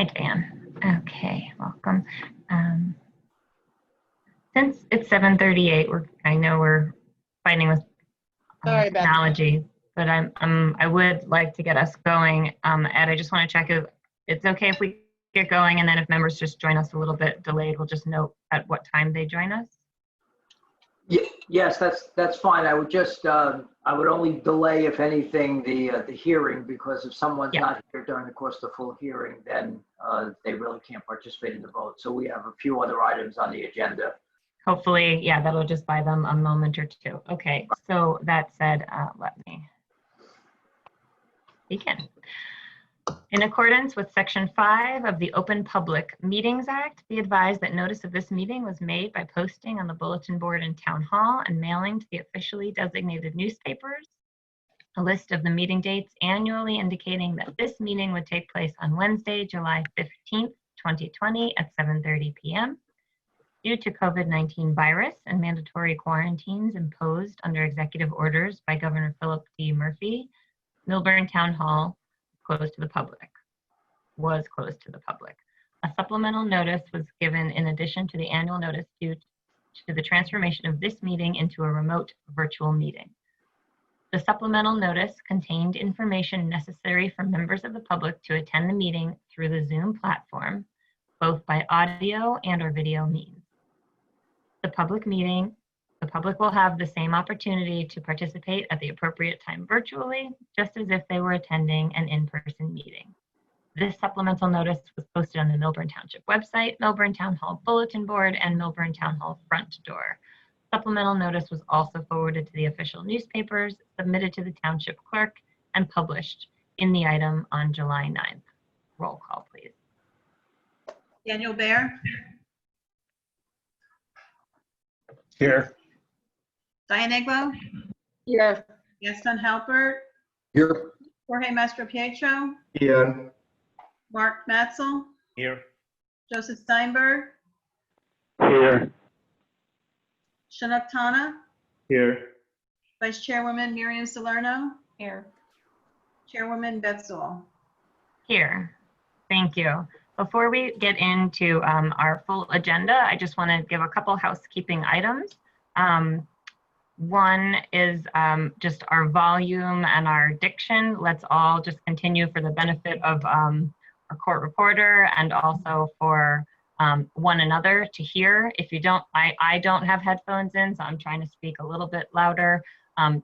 Hi, Dan. Okay, welcome. Since it's 7:38, I know we're fighting with Sorry about that. technology, but I would like to get us going. Ed, I just want to check if it's okay if we get going, and then if members just join us a little bit delayed, we'll just note at what time they join us. Yes, that's fine. I would just I would only delay, if anything, the hearing, because if someone's not here during the course of the full hearing, then they really can't participate in the vote. So we have a few other items on the agenda. Hopefully, yeah, that'll just buy them a moment or two. Okay, so that said, let me begin. In accordance with Section 5 of the Open Public Meetings Act, be advised that notice of this meeting was made by posting on the bulletin board in Town Hall and mailing to the officially designated newspapers a list of the meeting dates annually indicating that this meeting would take place on Wednesday, July 15th, 2020 at 7:30 p.m. Due to COVID-19 virus and mandatory quarantines imposed under executive orders by Governor Philip D. Murphy, Millburn Town Hall was closed to the public. A supplemental notice was given in addition to the annual notice due to the transformation of this meeting into a remote virtual meeting. The supplemental notice contained information necessary for members of the public to attend the meeting through the Zoom platform, both by audio and/or video means. The public will have the same opportunity to participate at the appropriate time virtually, just as if they were attending an in-person meeting. This supplemental notice was posted on the Millburn Township website, Millburn Town Hall bulletin board, and Millburn Town Hall front door. Supplemental notice was also forwarded to the official newspapers, submitted to the township clerk, and published in the item on July 9th. Roll call, please. Daniel Baer. Here. Diane Eglo. Here. Gaston Halpert. Here. Jorge Mastropietro. Here. Mark Matzel. Here. Joseph Steinberg. Here. Shanuk Tana. Here. Vice Chairwoman Miriam Salerno. Here. Chairwoman Beth Zoll. Here. Thank you. Before we get into our full agenda, I just want to give a couple housekeeping items. One is just our volume and our diction. Let's all just continue for the benefit of our court reporter and also for one another to hear. If you don't, I don't have headphones in, so I'm trying to speak a little bit louder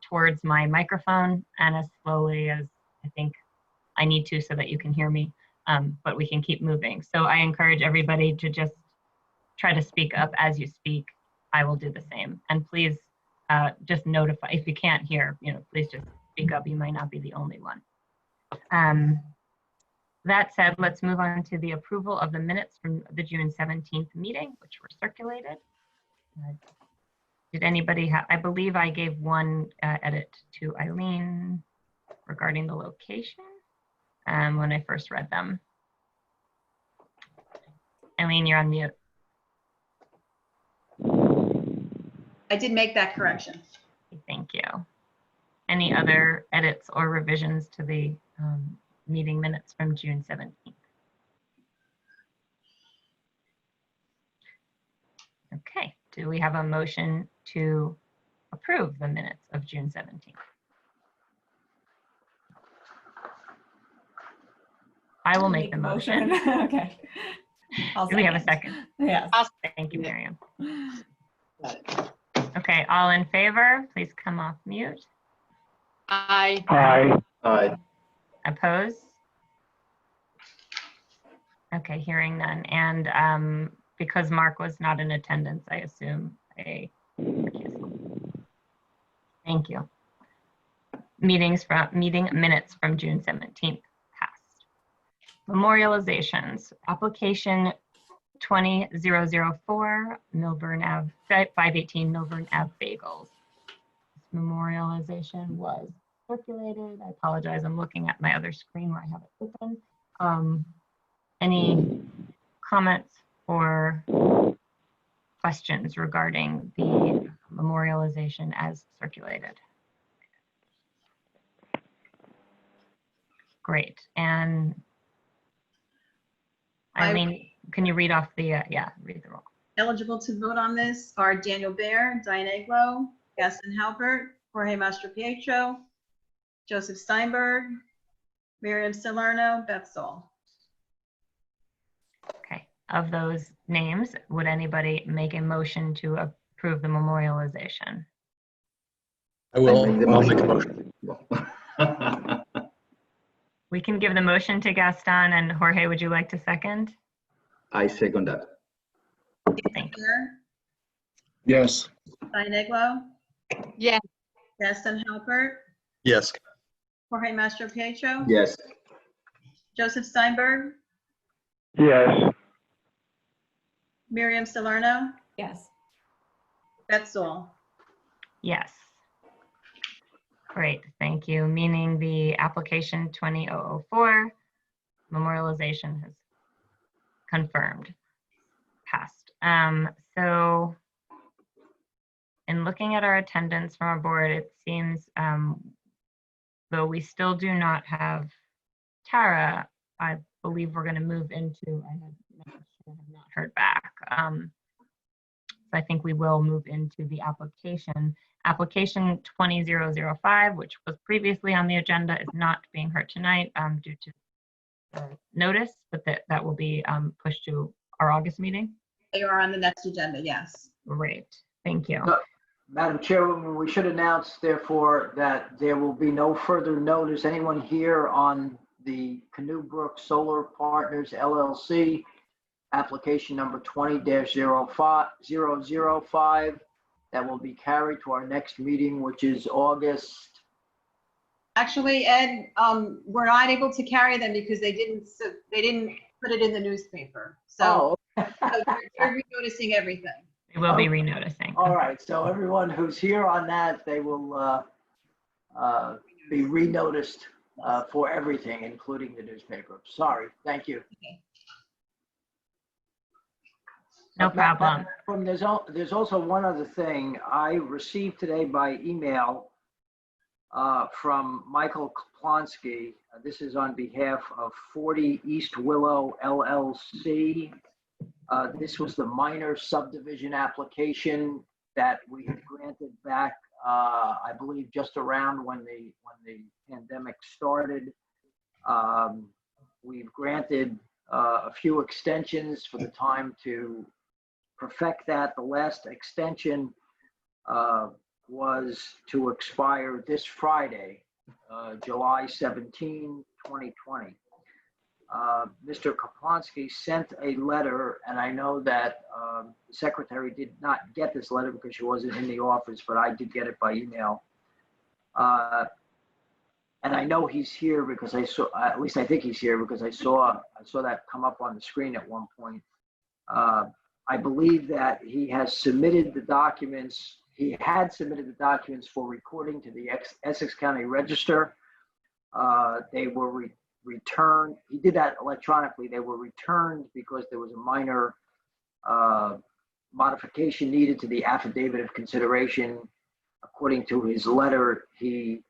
towards my microphone and as slowly as I think I need to so that you can hear me. But we can keep moving. So I encourage everybody to just try to speak up as you speak. I will do the same. And please just notify, if you can't hear, please just speak up. You might not be the only one. That said, let's move on to the approval of the minutes from the June 17th meeting, which were circulated. Did anybody have, I believe I gave one edit to Eileen regarding the location. When I first read them. Eileen, you're on mute. I did make that correction. Thank you. Any other edits or revisions to the meeting minutes from June 17th? Okay, do we have a motion to approve the minutes of June 17th? I will make the motion. Okay. Do we have a second? Yes. Thank you, Miriam. Okay, all in favor, please come off mute. Aye. Aye. Aye. Opposed? Okay, hearing none. And because Mark was not in attendance, I assume a recusal. Thank you. Meeting minutes from June 17th. Memorializations, application 20004, Millburn Ave, 518 Millburn Ave Bagels. This memorialization was circulated. I apologize, I'm looking at my other screen where I have it open. Any comments or questions regarding the memorialization as circulated? Great, and Eileen, can you read off the, read the roll. Eligible to vote on this are Daniel Baer, Diane Aglo, Gaston Halbert, Jorge Mastropietro, Joseph Steinberg, Miriam Salerno, Beth Zoll. Okay, of those names, would anybody make a motion to approve the memorialization? I'll make a motion. We can give the motion to Gaston, and Jorge, would you like to second? I second that. Thank you. Baer, Yes. Diane Aglo, Yes. Gaston Halbert, Yes. Jorge Mastropietro, Yes. Joseph Steinberg, Yes. Miriam Salerno, Yes. Beth Zoll. Yes. Great, thank you. Meaning the application 20004 memorialization has confirmed, passed. So in looking at our attendance from our board, it seems, though we still do not have Tara, I believe we're going to move into, I have not heard back. So I think we will move into the application. Application 20005, which was previously on the agenda, is not being heard tonight due to notice, but that will be pushed to our August meeting. They are on the next agenda, yes. Great, thank you. Madam Chairwoman, we should announce therefore that there will be no further notice. Anyone here on the Canoe Brook Solar Partners LLC, application number 20-005, that will be carried to our next meeting, which is August. Actually, Ed, we're not able to carry them because they didn't put it in the newspaper. So, so they're renoticing everything. We will be renoticing. All right, so everyone who's here on that, they will be renoticed for everything, including the newspaper. Sorry, thank you. Okay. No problem. There's also one other thing. I received today by email from Michael Kaplonsky. This is on behalf of 40 East Willow LLC. This was the minor subdivision application that we had granted back, I believe, just around when the pandemic started. We've granted a few extensions for the time to perfect that. The last extension was to expire this Friday, July 17, 2020. Mr. Kaplonsky sent a letter, and I know that the secretary did not get this letter because she wasn't in the office, but I did get it by email. And I know he's here because I saw, at least I think he's here because I saw that come up on the screen at one point. I believe that he has submitted the documents. He had submitted the documents for recording to the Essex County Register. They were returned. He did that electronically. They were returned because there was a minor modification needed to the affidavit of consideration. According to his letter, he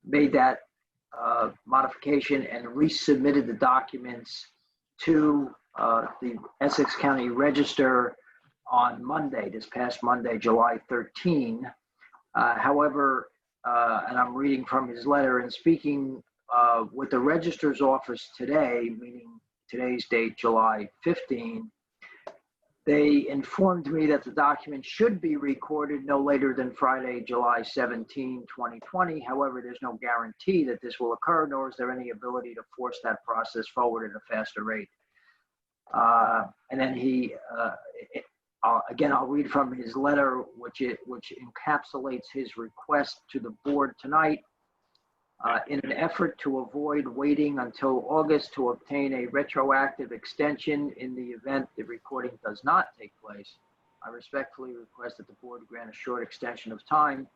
made that modification and resubmitted the documents to the Essex County Register on Monday, this past Monday, July 13. However, and I'm reading from his letter and speaking with the registrar's office today, meaning today's date, July 15, they informed me that the document should be recorded no later than Friday, July 17, 2020. However, there's no guarantee that this will occur, nor is there any ability to force that process forward at a faster rate. And then he, again, I'll read from his letter, which encapsulates his request to the board tonight. In an effort to avoid waiting until August to obtain a retroactive extension in the event the recording does not take place, I respectfully request that the board grant a short extension of time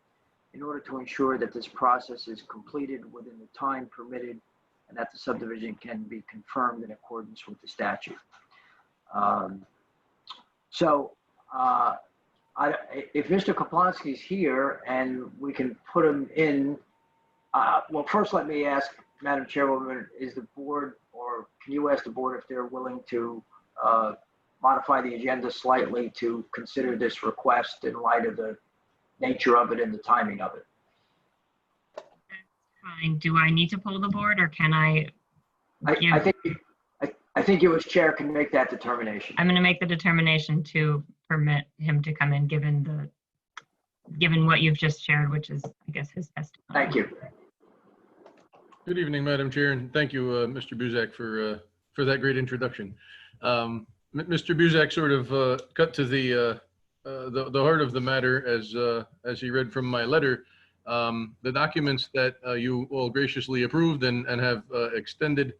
in order to ensure that this process is completed within the time permitted and that the subdivision can be confirmed in accordance with the statute. If Mr. Kaplonsky is here and we can put him in, well, first let me ask, Madam Chairwoman, is the board or or can you ask the board if they're willing to modify the agenda slightly to consider this request in light of the nature of it and the timing of it? Fine. Do I need to pull the board or can I? I think you as chair can make that determination. I'm going to make the determination to permit him to come in given what you've just shared, which is, I guess, his testimony. Thank you. Good evening, Madam Chair, and thank you, Mr. Buzak, for that great introduction. Mr. Buzak sort of cut to the heart of the matter as he read from my letter. The documents that you all graciously approved and have extended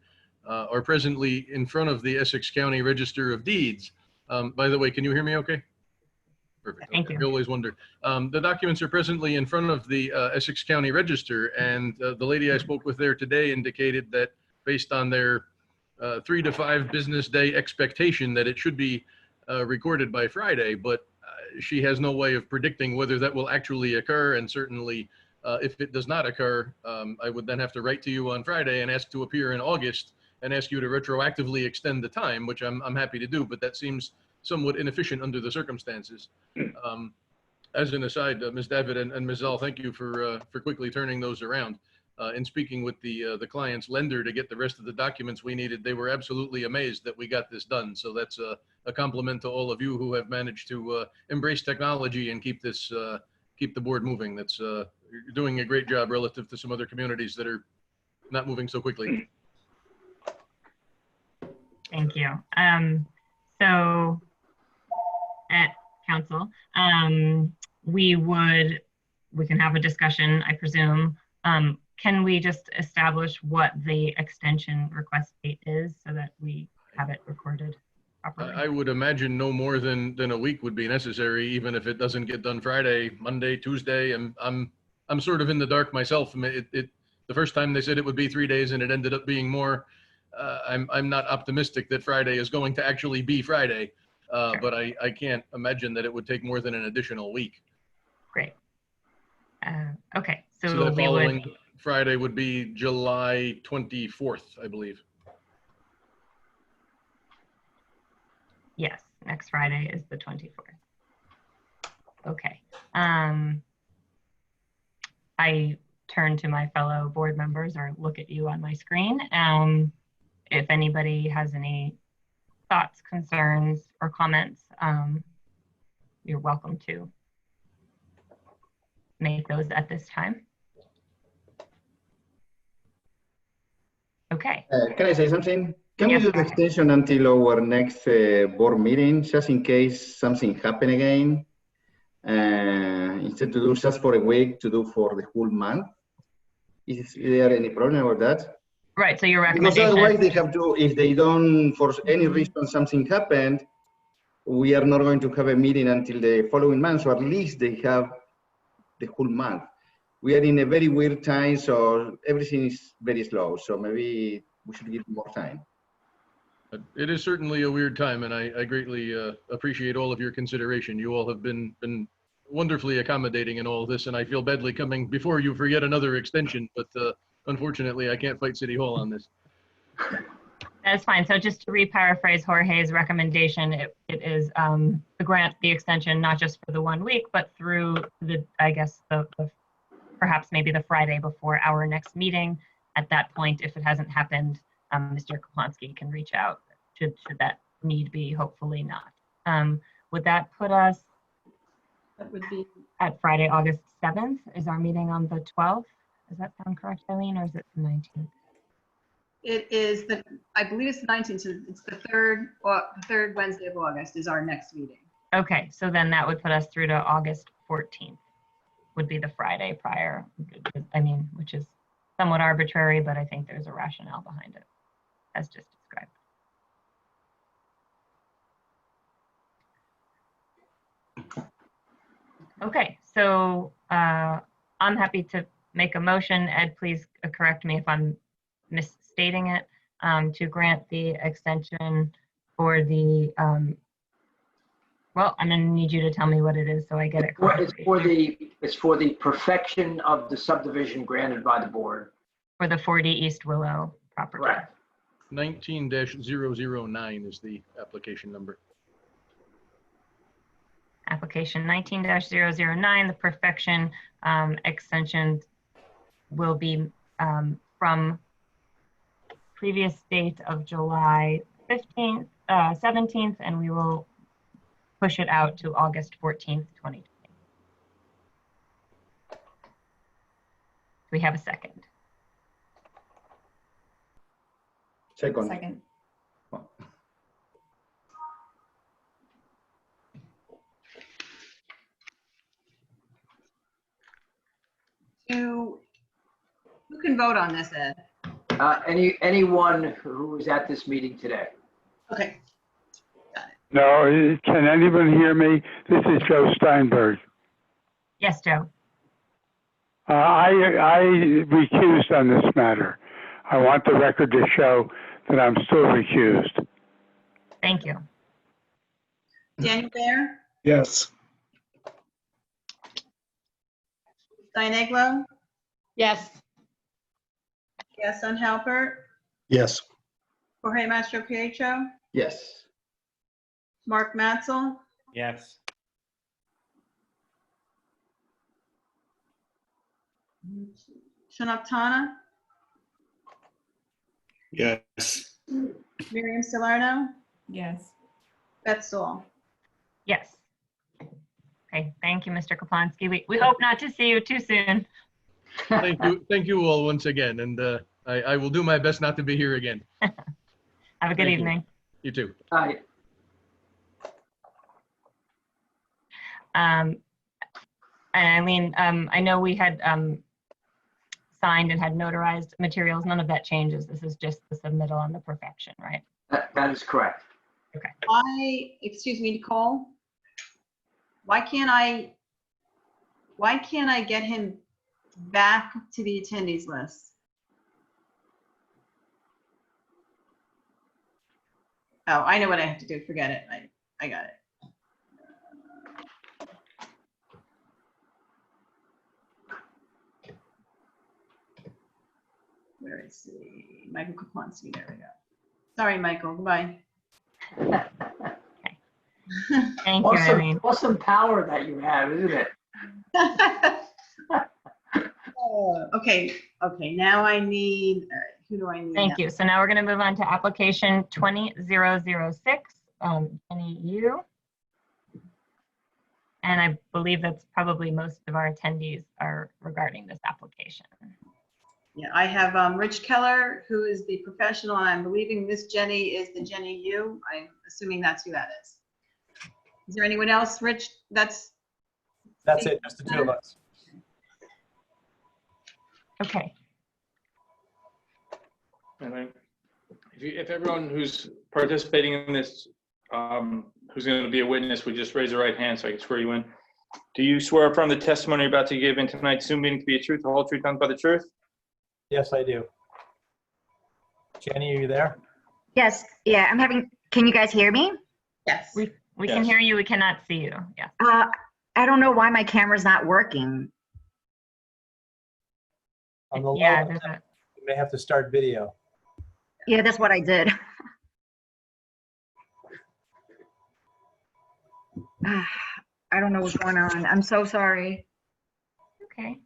are presently in front of the Essex County Register of Deeds. By the way, can you hear me okay? Perfect. Thank you. I always wonder. The documents are presently in front of the Essex County Register, and the lady I spoke with there today indicated that based on their 3 to 5 business day expectation that it should be recorded by Friday, but she has no way of predicting whether that will actually occur. And certainly if it does not occur, I would then have to write to you on Friday and ask to appear in August and ask you to retroactively extend the time, which I'm happy to do, but that seems somewhat inefficient under the circumstances. As an aside, Ms. David and Ms. Zoll, thank you for quickly turning those around. In speaking with the client's lender to get the rest of the documents we needed, they were absolutely amazed that we got this done. So that's a compliment to all of you who have managed to embrace technology and keep the board moving. That's you're doing a great job relative to some other communities that are not moving so quickly. Thank you. So at council, we can have a discussion, I presume. Can we just establish what the extension request date is so that we have it recorded properly? I would imagine no more than a week would be necessary, even if it doesn't get done Friday, Monday, Tuesday. I'm sort of in the dark myself. The first time they said it would be 3 days and it ended up being more. I'm not optimistic that Friday is going to actually be Friday, Sure. but I can't imagine that it would take more than an additional week. Great. Okay, So so that we following would, Friday would be July 24th, I believe. yes, next Friday is the 24th. Okay. I turn to my fellow board members or look at you on my screen. If anybody has any thoughts, concerns, or comments, you're welcome to make those at this time. Okay. Can I say something? Can Yes, we do go the ahead. extension until our next board meeting, just in case something happen again? Instead to do just for a week, to do for the whole month? Is there any problem with that? Right, so your Because recommendation otherwise is, they have to, if they don't, for any reason something happened, we are not going to have a meeting until the following month, so at least they have the whole month. We are in a very weird time, so everything is very slow, so maybe we should give more time. It is certainly a weird time, and I greatly appreciate all of your consideration. You all have been wonderfully accommodating in all this, and I feel badly coming before you for yet another extension, but unfortunately, I can't fight City Hall on this. that's fine. So just to re-paraphrase Jorge's recommendation, it is to grant the extension, not just for the 1 week, but through the, I guess, the perhaps maybe the Friday before our next meeting. At that point, if it hasn't happened, Mr. Kaplonsky can reach out should that need be, hopefully not. Would that put us That would be, at Friday, August 7th? Is our meeting on the 12th? Does that sound correct, Eileen, or is it the 19th? it is I believe it's the 19th, so it's the third Wednesday of August is our next meeting. Okay, so then that would put us through to August 14th, would be the Friday prior. I mean, which is somewhat arbitrary, but I think there's a rationale behind it, as just described. Okay, so I'm happy to make a motion. Ed, please correct me if I'm misstating it, to grant the extension for the, well, I'm gonna need you to tell me what it is so I get it correctly. It's for the perfection of the subdivision granted by the board. For the 40 East Willow property. Correct. 19-009 is the application number. Application 19-009, the perfection extension will be from previous date of July 15th, 17th, and we will push it out to August 14th, 2020. We have a second. Second. Who can vote on this, Ed? Anyone who was at this meeting today. Okay. No, can anyone hear me? This is Joe Steinberg. Yes, Joe. I recused on this matter. I want the record to show that I'm still recused. Thank you. Daniel Bear, Yes. Diane Aglo, Yes. Gaston Halpert, Yes. Jorge Mastro Pietro, Yes. Mark Matzel, Yes. Shanab Tana, Yes. Miriam Salerno, Yes. Beth Saul. Yes. Okay, thank you, Mr. Kaplonsky. We hope not to see you too soon. Thank you all once again, and I will do my best not to be here again. Have a good Thank you. evening. You too. Aye. And Eileen, I know we had signed and had notarized materials. None of that changes. This is just the submittal on the perfection, right? That is correct. Excuse me, Nicole. Why can't I get him back to the attendees list? Oh, I know what I have to do. Forget it. I got it. Where is he? Michael Kaplonsky. There we go. Sorry, Michael. Goodbye. Thank you, Eileen. Awesome power that you have, isn't it? Okay. Now I need, all right, who do I need? Thank now? you. So now we're going to move on to application 20006, Jenny Yu. And I believe that's probably most of our attendees are regarding this application. Yeah, I have Rich Keller, who is the professional, and I'm believing Miss Jenny is the Jenny Yu. I'm assuming that's who that is. Is there anyone else, Rich? That's It, just the two of us. Okay. And then if everyone who's participating in this, who's going to be a witness, would just raise their right hand so I can swear you in. Do you swear affirm the testimony you're about to give in tonight's Zoom meeting to be a truth, the whole truth, nothing but the truth? Yes, I do. Jenny, are you there? Yes, yeah, I'm having, can you guys hear me? yes. We can hear you. We cannot see you. Yeah. I don't know why my camera's not working. On the Yeah, low, there's a, you may have to start video. Yeah, that's what I did. I don't know what's going on. I'm so sorry. okay.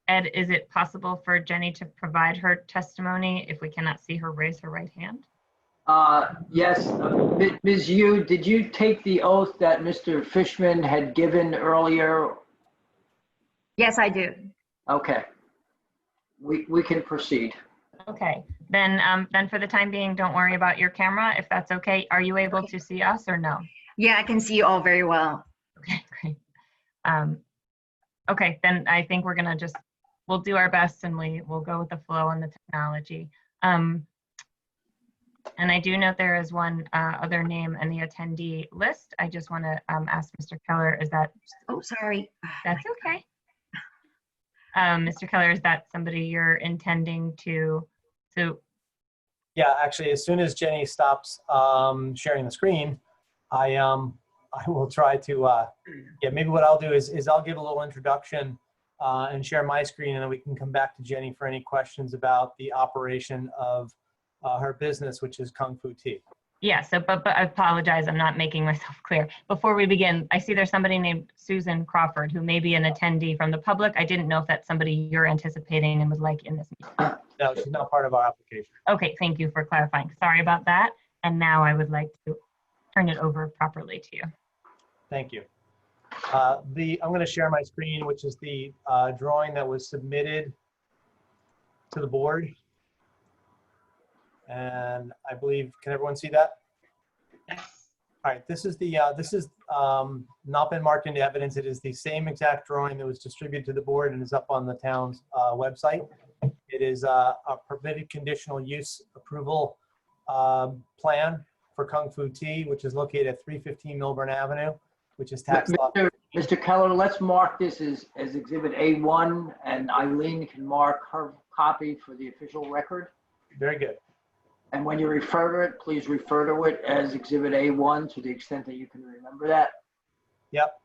Ed, is it possible for Jenny to provide her testimony? If we cannot see her, raise her right hand. Yes, Ms. Yu, did you take the oath that Mr. Fishman had given earlier? Yes, I do. Okay. We can proceed. Okay, then for the time being, don't worry about your camera, if that's okay. Are you able to see us or no? Yeah, I can see you all very well. Okay, great. Okay, then I think we're gonna we'll do our best and we'll go with the flow on the technology. And I do note there is one other name in the attendee list. I just want to ask Mr. Keller, is that? Oh, sorry. That's okay. Mr. Keller, is that somebody you're intending to? Yeah, actually, as soon as Jenny stops sharing the screen, I will try to, yeah, maybe what I'll do is I'll give a little introduction and share my screen, and then we can come back to Jenny for any questions about the operation of her business, which is Kung Fu Tea. Yeah, so, but I apologize, I'm not making myself clear. Before we begin, I see there's somebody named Susan Crawford who may be an attendee from the public. I didn't know if that's somebody you're anticipating and would like in this meeting. No, she's not part of our application. Okay, thank you for clarifying. Sorry about that. And now I would like to turn it over properly to you. Thank you. I'm going to share my screen, which is the drawing that was submitted to the board. And I believe, can everyone see that? Yes. All right, this is not been marked into evidence. It is the same exact drawing that was distributed to the board and is up on the town's website. It is a permitted conditional use approval plan for Kung Fu Tea, which is located at 315 Millburn Avenue, which is tax lot. Mr. Keller, let's mark this as Exhibit A1, and Eileen can mark her copy for the official record. Very good. And when you refer to it, please refer to it as Exhibit A1 to the extent that you can remember that. Yep.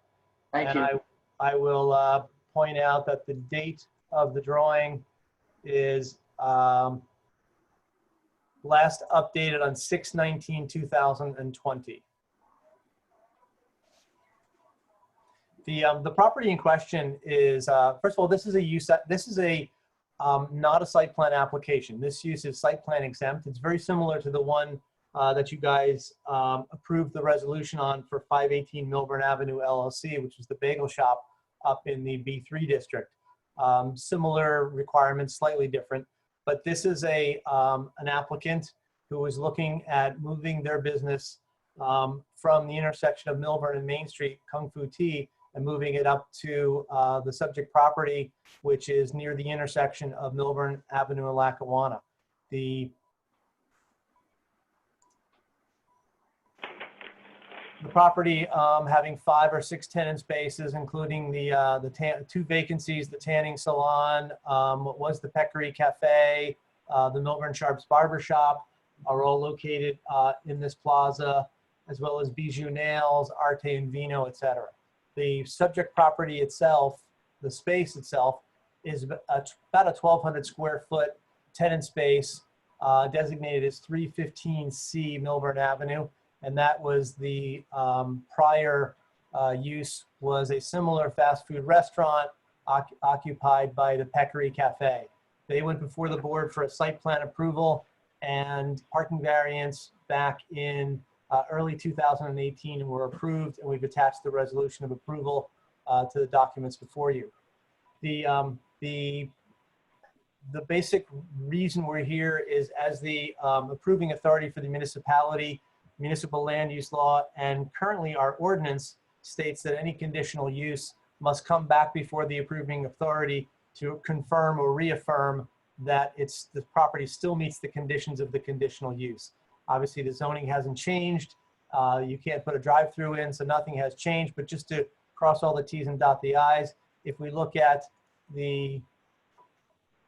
Thank you. And I will point out that the date of the drawing is last updated on 6/19/2020. The property in question is, first of all, this is a use, this is a not a site plan application. This use is site plan exempt. It's very similar to the one that you guys approved the resolution on for 518 Millburn Avenue LLC, which was the bagel shop up in the B3 district. Similar requirements, slightly different, but this is an applicant who is looking at moving their business from the intersection of Millburn and Main Street, Kung Fu Tea, and moving it up to the subject property, which is near the intersection of Millburn Avenue and Lackawanna. The property having 5 or 6 tenant spaces, including the 2 vacancies, the tanning salon, what was the Peccary Cafe, the Millburn Sharps Barber Shop, are all located in this plaza, as well as Bijou Nails, Arte and Vino, etc. The subject property itself, the space itself, is about a 1,200 square foot tenant space designated as 315C Millburn Avenue. And that was the prior use was a similar fast food restaurant occupied by the Peccary Cafe. They went before the board for a site plan approval and parking variance back in early 2018 and were approved, and we've attached the resolution of approval to the documents before you. The basic reason we're here is as the approving authority for the municipality, municipal land use law, and currently our ordinance states that any conditional use must come back before the approving authority to confirm or reaffirm that the property still meets the conditions of the conditional use. Obviously, the zoning hasn't changed. You can't put a drive-through in, so nothing has changed. But just to cross all the T's and dot the I's, if we look at the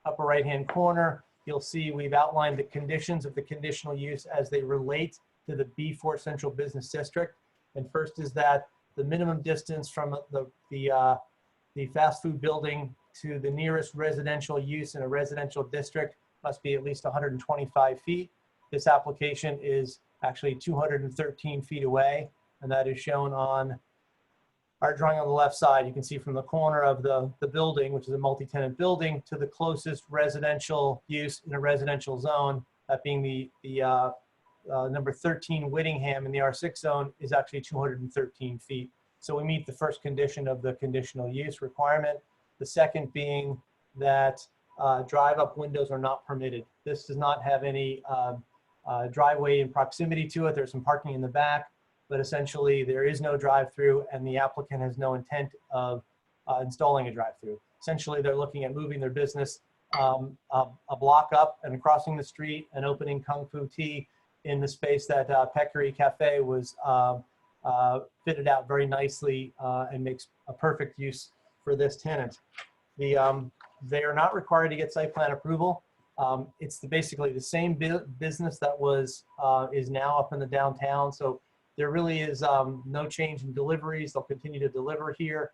upper right-hand corner, you'll see we've outlined the conditions of the conditional use as they relate to the B4 Central Business District. And first is that the minimum distance from the fast food building to the nearest residential use in a residential district must be at least 125 feet. This application is actually 213 feet away, and that is shown on our drawing on the left side. You can see from the corner of the building, which is a multi-tenant building, to the closest residential use in a residential zone, that being the number 13 Whittingham in the R6 zone, is actually 213 feet. So we meet the first condition of the conditional use requirement. The second being that drive-up windows are not permitted. This does not have any driveway in proximity to it. There's some parking in the back, but essentially there is no drive-through, and the applicant has no intent of installing a drive-through. Essentially, they're looking at moving their business a block up and crossing the street and opening Kung Fu Tea in the space that Peccary Cafe was fitted out very nicely and makes a perfect use for this tenant. They are not required to get site plan approval. It's basically the same business that is now up in the downtown. So there really is no change in deliveries. They'll continue to deliver here.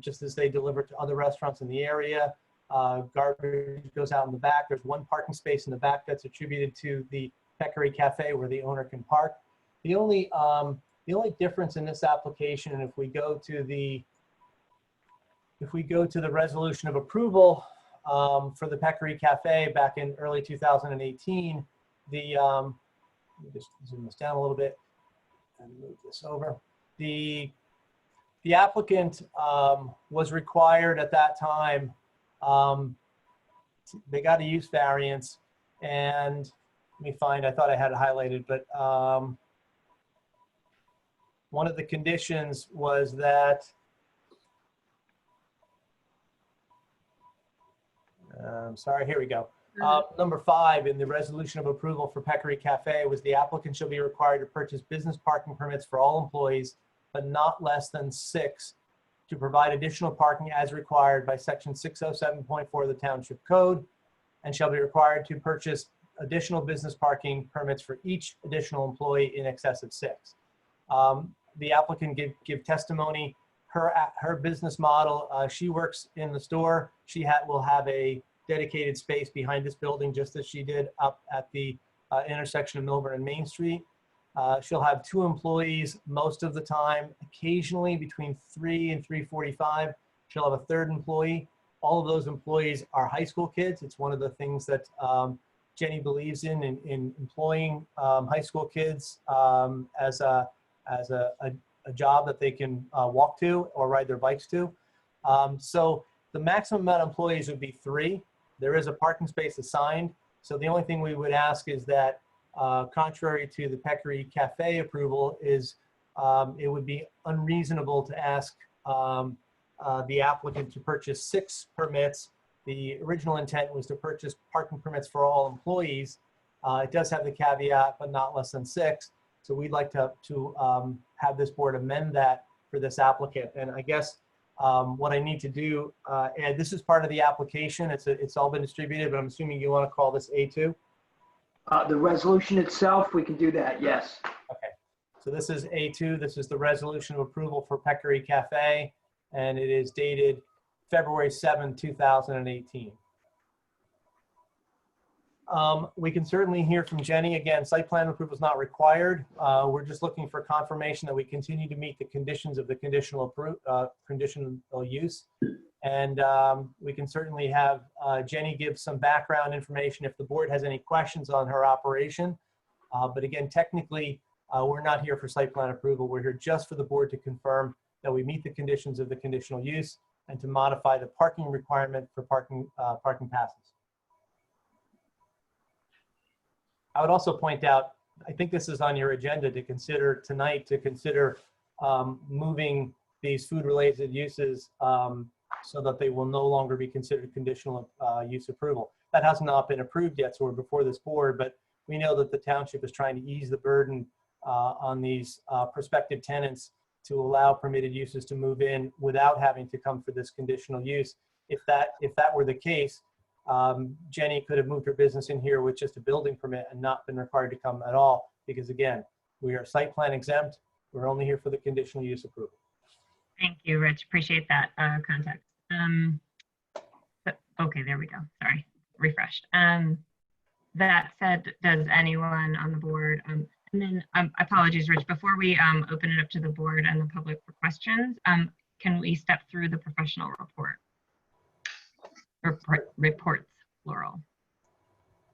just as they deliver to other restaurants in the area. Garbage goes out in the back. There's one parking space in the back that's attributed to the Peccary Cafe where the owner can park. The only difference in this application, and if we go to the resolution of approval for the Peccary Cafe back in early 2018, let me just zoom this down a little bit and move this over. The applicant was required at that time, they got a use variance, and let me find, I thought I had it highlighted, but one of the conditions was that sorry, here we go. Number 5 in the resolution of approval for Peccary Cafe was the applicant shall be required to purchase business parking permits for all employees, but not less than 6, to provide additional parking as required by section 607.4 of the Township Code, and shall be required to purchase additional business parking permits for each additional employee in excess of 6. The applicant give testimony. Her business model, she works in the store. She will have a dedicated space behind this building, just as she did up at the intersection of Millburn and Main Street. She'll have 2 employees most of the time. Occasionally, between 3 and 3:45, she'll have a 3rd employee. All of those employees are high school kids. It's one of the things that Jenny believes in employing high school kids as a job that they can walk to or ride their bikes to. So the maximum amount of employees would be 3. There is a parking space assigned. So the only thing we would ask is that, contrary to the Peccary Cafe approval, is it would be unreasonable to ask the applicant to purchase 6 permits. The original intent was to purchase parking permits for all employees. It does have the caveat, but not less than 6. So we'd like to have this board amend that for this applicant. And I guess what I need to do, and this is part of the application. It's all been distributed, but I'm assuming you want to call this A2? The resolution itself, we can do that, yes. Okay. So this is A2. This is the resolution of approval for Peccary Cafe, and it is dated February 7, 2018. We can certainly hear from Jenny. Again, site plan approval is not required. We're just looking for confirmation that we continue to meet the conditions of the conditional use. And we can certainly have Jenny give some background information if the board has any questions on her operation. But again, technically, we're not here for site plan approval. We're here just for the board to confirm that we meet the conditions of the conditional use and to modify the parking requirement for parking passes. I would also point out, I think this is on your agenda to consider tonight, to consider moving these food-related uses so that they will no longer be considered conditional use approval. That has not been approved yet, so we're before this board, but we know that the township is trying to ease the burden on these prospective tenants to allow permitted uses to move in without having to come for this conditional use. If that were the case, Jenny could have moved her business in here with just a building permit and not been required to come at all, because again, we are site plan exempt. We're only here for the conditional use approval. Thank you, Rich. Appreciate that context. Okay, there we go. Sorry, refreshed. That said, does anyone on the board, and then apologies, Rich, before we open it up to the board and the public for questions, can we step through the professional report? Reports, plural.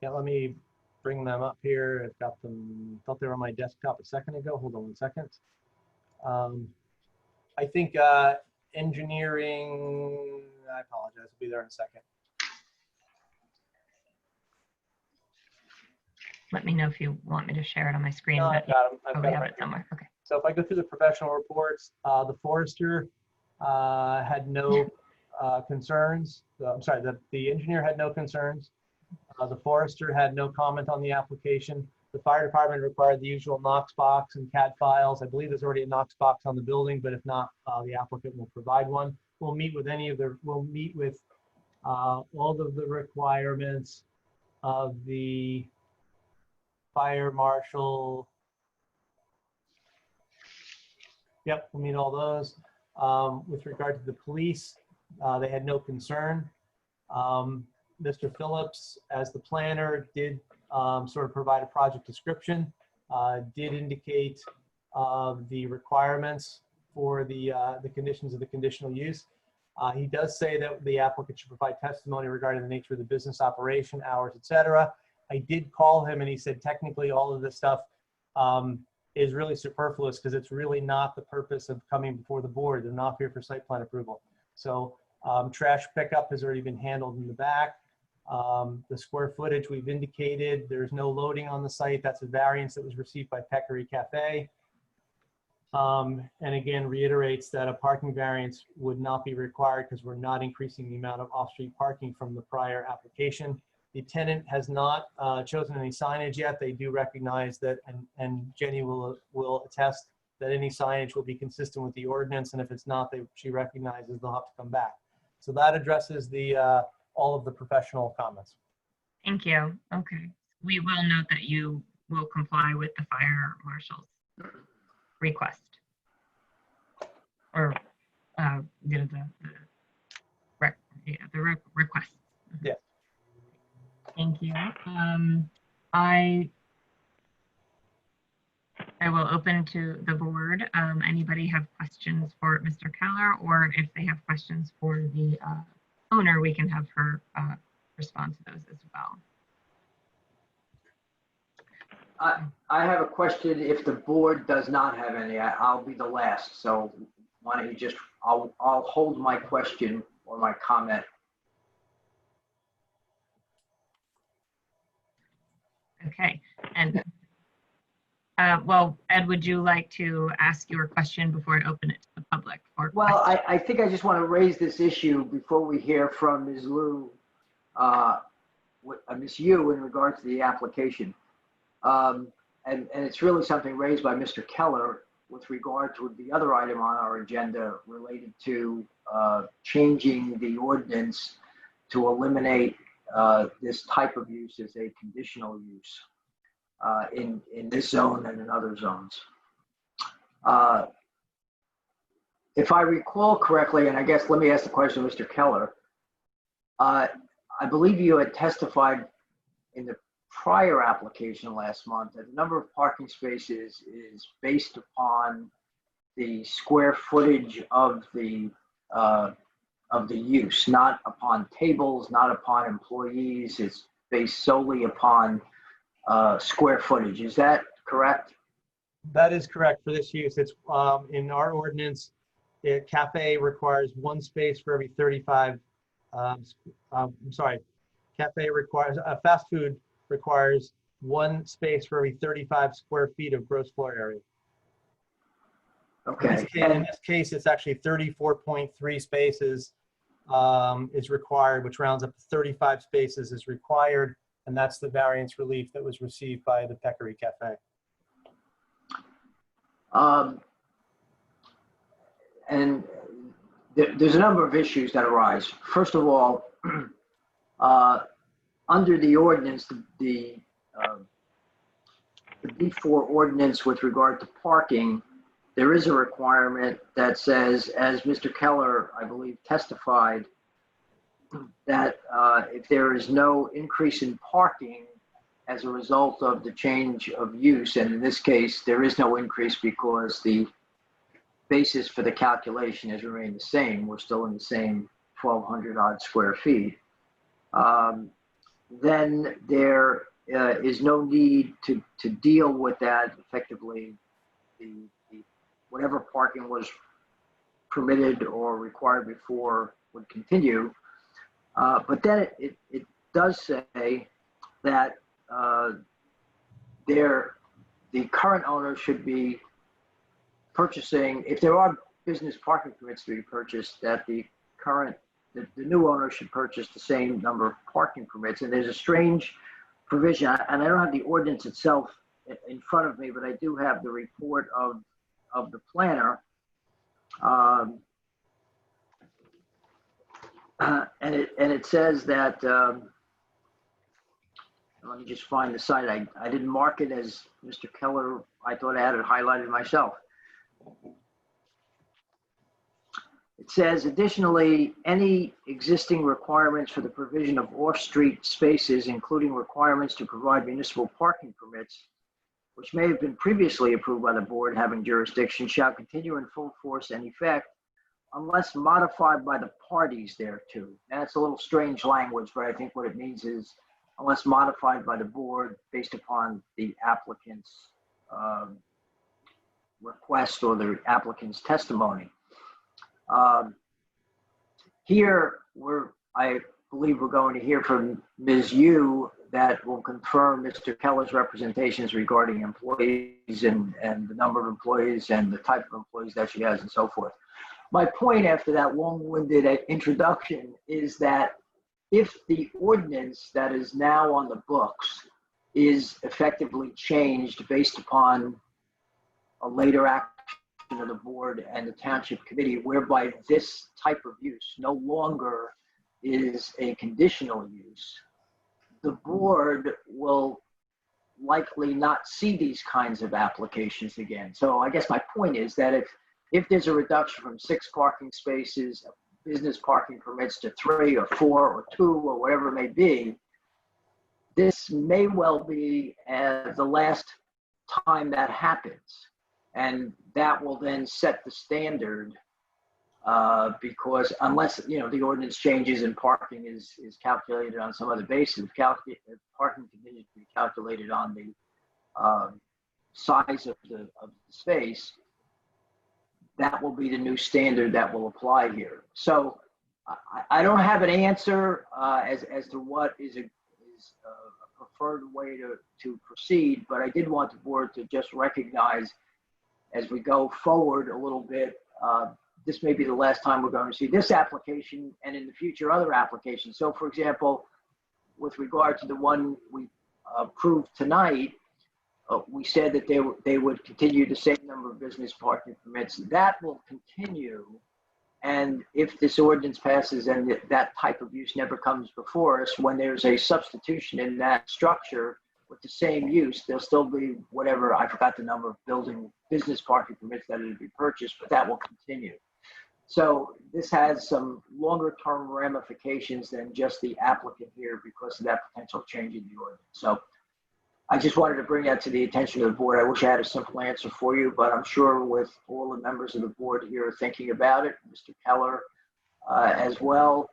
Yeah, let me bring them up here. I've got them, thought they were on my desktop a second ago. Hold on 1 second. I think engineering, I apologize, I'll be there in a second. Let me know if you want me to share it on my screen. No, but I've got them. I'll have it somewhere. Okay. So if I go through the professional reports, the forester had no concerns. I'm sorry, the engineer had no concerns. The forester had no comment on the application. The fire department required the usual Knox box and CAD files. I believe there's already a Knox box on the building, but if not, the applicant will provide one. We'll meet with all of the requirements of the fire marshal. Yep, we'll meet all those. With regard to the police, they had no concern. Mr. Phillips, as the planner, did sort of provide a project description, did indicate the requirements for the conditions of the conditional use. He does say that the applicant should provide testimony regarding the nature of the business operation, hours, etc. I did call him and he said technically all of this stuff is really superfluous because it's really not the purpose of coming before the board. They're not here for site plan approval. So trash pickup has already been handled in the back. The square footage we've indicated, there's no loading on the site. That's a variance that was received by Peccary Cafe. And again, reiterates that a parking variance would not be required because we're not increasing the amount of off-street parking from the prior application. The tenant has not chosen any signage yet. They do recognize that, and Jenny will attest that any signage will be consistent with the ordinance, and if it's not, she recognizes they'll have to come back. So that addresses all of the professional comments. Thank you. Okay. We will note that you will comply with the fire marshal's request, or the request. Yeah. Thank you. I will open to the board. Anybody have questions for Mr. Keller, or if they have questions for the owner, we can have her respond to those as well. I have a question. If the board does not have any, I'll be the last. So why don't you just, I'll hold my question or my comment. Okay. And well, Ed, would you like to ask your question before I open it to the public? Well, I think I just want to raise this issue before we hear from Ms. Liu, Ms. Yu in regards to the application. And it's really something raised by Mr. Keller with regard to the other item on our agenda related to changing the ordinance to eliminate this type of use as a conditional use in this zone and in other zones. If I recall correctly, and I guess let me ask the question, Mr. Keller, I believe you had testified in the prior application last month that the number of parking spaces is based upon the square footage of the use, not upon tables, not upon employees. It's based solely upon square footage. Is that correct? That is correct for this use. It's in our ordinance, the cafe requires one space for every 35. Cafe requires, fast food requires one space for every 35 square feet of gross floor area. Okay. In this case, it's actually 34.3 spaces is required, which rounds up to 35 spaces is required. And that's the variance relief that was received by the Peccary Cafe. And there's a number of issues that arise. First of all, under the ordinance, the B4 ordinance with regard to parking, there is a requirement that says, as Mr. Keller, I believe, testified, that if there is no increase in parking as a result of the change of use, and in this case, there is no increase because the basis for the calculation has remained the same. We're still in the same 1,200 odd square feet. Then there is no need to deal with that effectively. Whatever parking was permitted or required before would continue. But then it does say that the current owner should be purchasing, if there are business parking permits to be purchased, that the new owner should purchase the same number of parking permits. And there's a strange provision, and I don't have the ordinance itself in front of me, but I do have the report of the planner. And it says that, let me just find the site. I didn't mark it as Mr. Keller, I thought I had it highlighted myself. It says, additionally, any existing requirements for the provision of off-street spaces, including requirements to provide municipal parking permits, which may have been previously approved by the board having jurisdiction, shall continue in full force and effect unless modified by the parties thereto. Now, that's a little strange language, but I think what it means is unless modified by the board based upon the applicant's request or the applicant's testimony. Here, I believe we're going to hear from Ms. Yu that will confirm Mr. Keller's representations regarding employees and the number of employees and the type of employees that she has and so forth. My point after that long-winded introduction is that if the ordinance that is now on the books is effectively changed based upon a later action of the board and the township committee, whereby this type of use no longer is a conditional use, the board will likely not see these kinds of applications again. So I guess my point is that if there's a reduction from 6 parking spaces, business parking permits to 3 or 4 or 2 or whatever it may be, this may well be the last time that happens. And that will then set the standard because unless, the ordinance changes and parking is calculated on some other basis, parking continues to be calculated on the size of the space, that will be the new standard that will apply here. So I don't have an answer as to what is a preferred way to proceed, but I did want the board to just recognize as we go forward a little bit, this may be the last time we're going to see this application and in the future other applications. So for example, with regard to the one we approved tonight, we said that they would continue the same number of business parking permits. That will continue. And if this ordinance passes and that type of use never comes before us, when there's a substitution in that structure with the same use, there'll still be whatever, I forgot the number of business parking permits that will be purchased, but that will continue. So this has some longer term ramifications than just the applicant here because of that potential change in the ordinance. So I just wanted to bring that to the attention of the board. I wish I had a simple answer for you, but I'm sure with all the members of the board here thinking about it, Mr. Keller as well,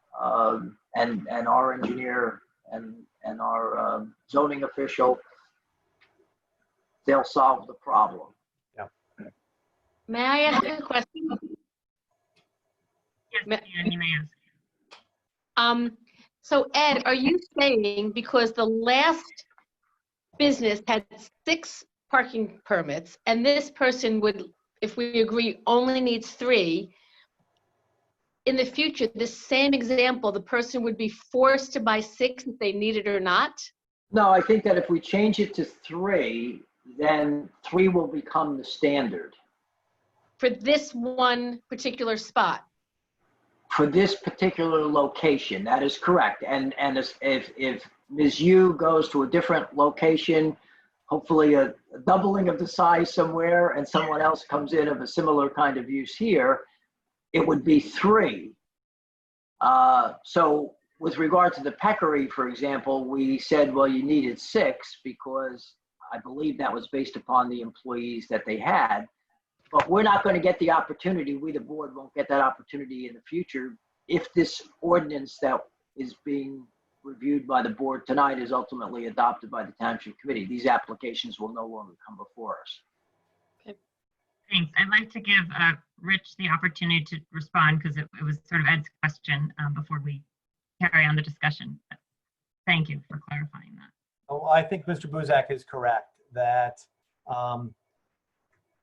and our engineer and our zoning official, they'll solve the problem. Yeah. May I ask a question? Yes, you may ask. So Ed, are you saying because the last business had 6 parking permits and this person would, if we agree, only needs 3, in the future, the same example, the person would be forced to buy 6 if they need it or not? No, I think that if we change it to 3, then 3 will become the standard. For this one particular spot? For this particular location, that is correct. And if Ms. Yu goes to a different location, hopefully a doubling of the size somewhere, and someone else comes in of a similar kind of use here, it would be 3. So with regard to the peccary, for example, we said, well, you needed 6 because I believe that was based upon the employees that they had. But we're not going to get the opportunity, we the board won't get that opportunity in the future if this ordinance that is being reviewed by the board tonight is ultimately adopted by the township committee. These applications will no longer come before us. Okay. Thanks. I'd like to give Rich the opportunity to respond because it was sort of Ed's question before we carry on the discussion. But thank you for clarifying that. Oh, I think Mr. Buzak is correct that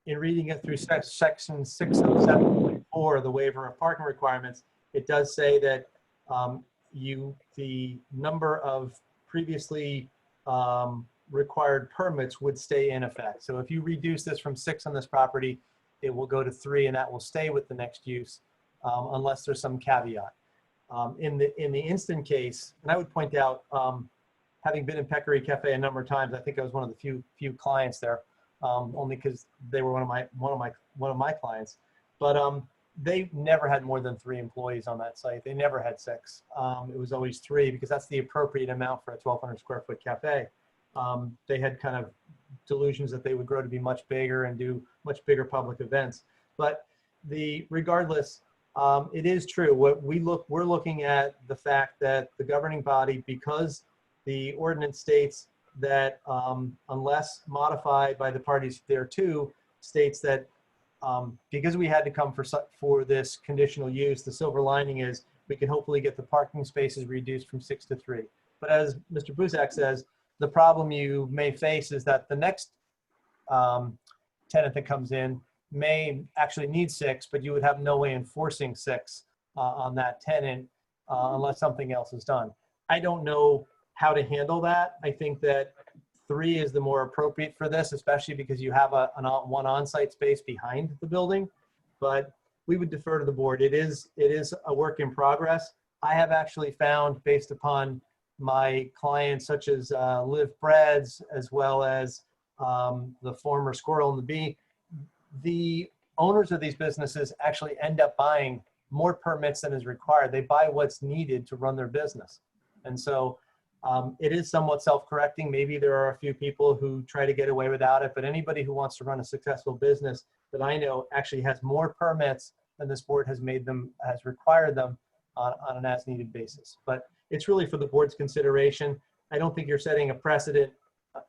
in reading it through section 607.4, the waiver of parking requirements, it does say that the number of previously required permits would stay in effect. So if you reduce this from 6 on this property, it will go to 3 and that will stay with the next use unless there's some caveat. In the instant case, and I would point out, having been in Peccary Cafe a number of times, I think I was one of the few clients there, only because they were one of my clients. But they never had more than 3 employees on that site. They never had 6. It was always 3 because that's the appropriate amount for a 1,200 square foot cafe. They had kind of delusions that they would grow to be much bigger and do much bigger public events. But regardless, it is true. We're looking at the fact that the governing body, because the ordinance states that unless modified by the parties thereto, states that because we had to come for this conditional use, the silver lining is we can hopefully get the parking spaces reduced from 6 to 3. But as Mr. Buzak says, the problem you may face is that the next tenant that comes in may actually need 6, but you would have no way enforcing 6 on that tenant unless something else is done. I don't know how to handle that. I think that 3 is the more appropriate for this, especially because you have one on-site space behind the building, but we would defer to the board. It is a work in progress. I have actually found, based upon my clients such as Live Breads, as well as the former Squirrel and the Bee, the owners of these businesses actually end up buying more permits than is required. They buy what's needed to run their business. And so it is somewhat self-correcting. Maybe there are a few people who try to get away without it, but anybody who wants to run a successful business that I know actually has more permits than this board has required them on an as-needed basis. But it's really for the board's consideration. I don't think you're setting a precedent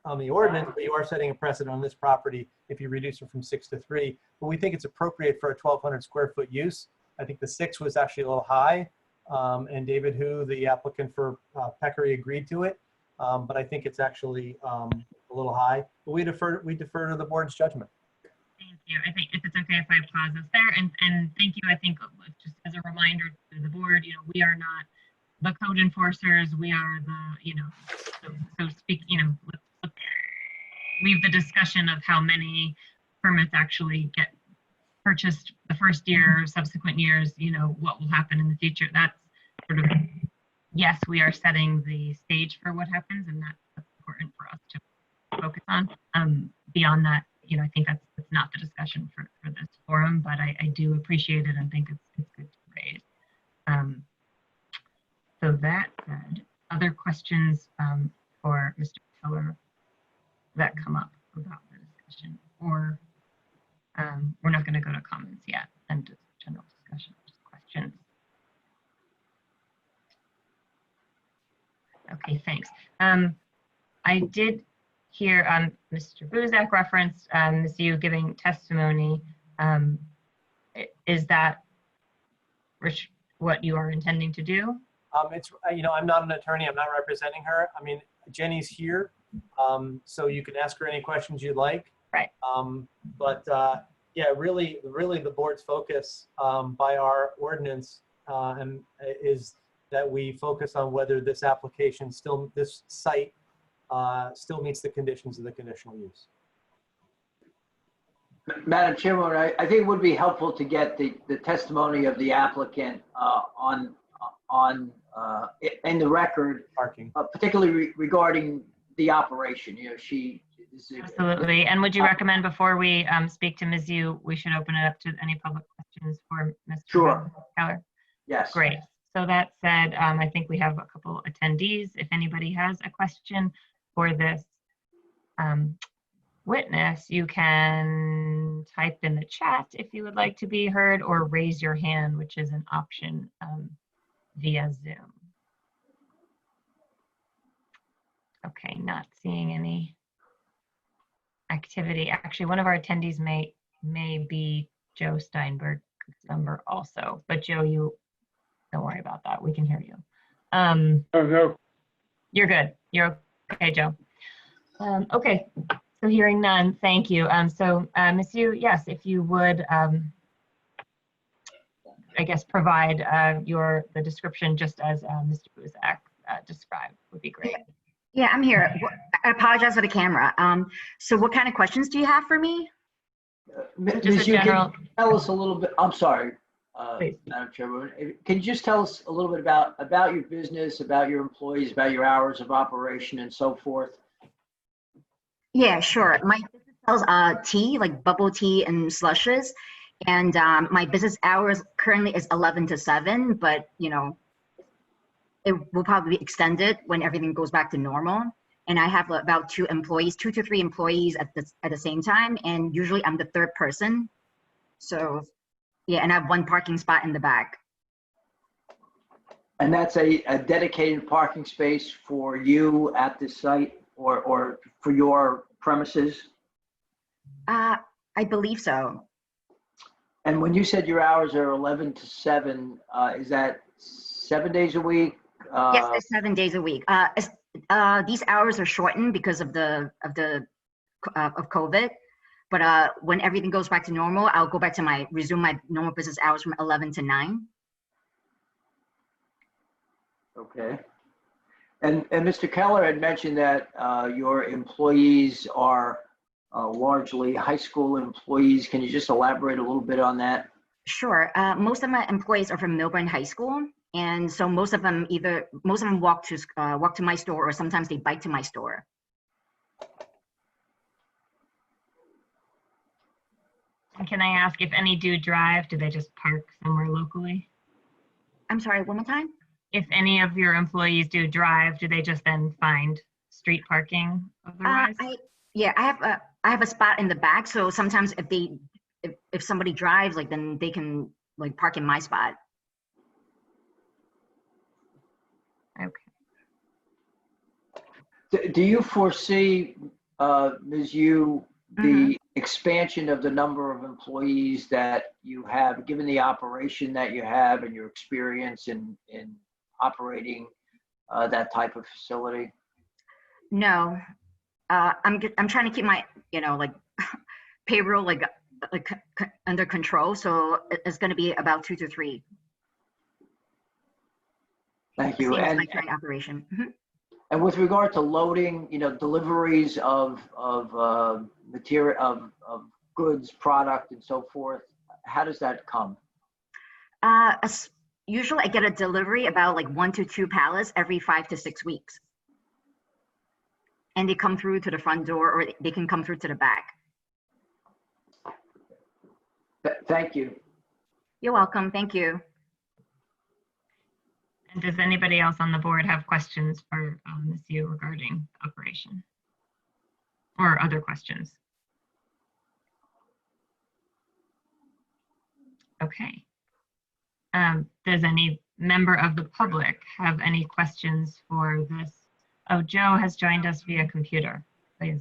on the ordinance, but you are setting a precedent on this property if you reduce it from 6 to 3. But we think it's appropriate for a 1,200 square foot use. I think the 6 was actually a little high. And David Hu, the applicant for Peccary, agreed to it. But I think it's actually a little high. But we defer to the board's judgment. Thank you. I think if it's okay if I pause us there, and thank you. I think just as a reminder to the board, we are not the code enforcers. We are the, so speak, let's leave the discussion of how many permits actually get purchased the first year, subsequent years, what will happen in the future. That's sort of, yes, we are setting the stage for what happens, and that's important for us to focus on. Beyond that, I think that's not the discussion for this forum, but I do appreciate it and think it's good to raise. So that said, other questions for Mr. Keller that come up about the discussion, or we're not going to go to comments yet and just general discussion, just questions. Okay, thanks. I did hear Mr. Buzak referenced Ms. Yu giving testimony. Is that, Rich, what you are intending to do? It's, I'm not an attorney. I'm not representing her. I mean, Jenny's here, so you can ask her any questions you'd like. Right. But yeah, really the board's focus by our ordinance is that we focus on whether this application this site still meets the conditions of the conditional use. Madam Chairwoman, I think it would be helpful to get the testimony of the applicant in the record, Parking. Particularly regarding the operation. She is absolutely. And would you recommend before we speak to Ms. Yu, we should open it up to any public questions for Mr. Sure. Keller? Yes. Great. So that said, I think we have a couple attendees. If anybody has a question for this witness, you can type in the chat if you would like to be heard, or raise your hand, which is an option via Zoom. Okay, not seeing any activity. Actually, one of our attendees may be Joe Steinberg's number also, but Joe, you don't worry about that. We can hear you. Oh, no. You're good. You're okay, Joe. Okay, so hearing none, thank you. So Ms. Yu, yes, if you would, I guess, provide the description just as Mr. Buzak described would be great. Yeah, I'm here. I apologize for the camera. So what kind of questions do you have for me? Ms. Yu, general... can you tell us a little bit, I'm sorry, Madam Chairwoman, can you just tell us a little bit about your business, about your employees, about your hours of operation and so forth? Yeah, sure. My business sells tea, like bubble tea and slushes. And my business hours currently is 11 to 7, but you know, it will probably be extended when everything goes back to normal. And I have about 2 to 3 employees at the same time, and usually I'm the third person. So yeah, and I have 1 parking spot in the back. And that's a dedicated parking space for you at the site or for your premises? I believe so. And when you said your hours are 11 to 7, is that 7 days a week? Yes, it's 7 days a week. These hours are shortened because of COVID. But when everything goes back to normal, I'll go back to resume my normal business hours from 11 to 9. Okay. And Mr. Keller had mentioned that your employees are largely high school employees. Can you just elaborate a little bit on that? Sure. Most of my employees are from Millburn High School, and so most of them walk to my store, or sometimes they bike to my store. And can I ask if any do drive? Do they just park somewhere locally? I'm sorry, one more time? If any of your employees do drive, do they just then find street parking otherwise? I have a spot in the back, so sometimes if somebody drives, like, then they can like park in my spot. Okay. Do you foresee, Ms. Yu, the expansion of the number of employees that you have, given the operation that you have and your experience in operating that type of facility? No, I'm trying to keep my payroll like under control, so it's going to be about 2 to 3. Thank you. Same as my current operation. And with regard to loading, deliveries of material, of goods, product, and so forth, how does that come? Usually I get a delivery about like 1 to 2 pallets every 5 to 6 weeks. And they come through to the front door, or they can come through to the back. Thank you. You're welcome. Thank you. And does anybody else on the board have questions for Ms. Yu regarding operation or other questions? Okay. Does any member of the public have any questions for this? Oh, Joe has joined us via computer. Please.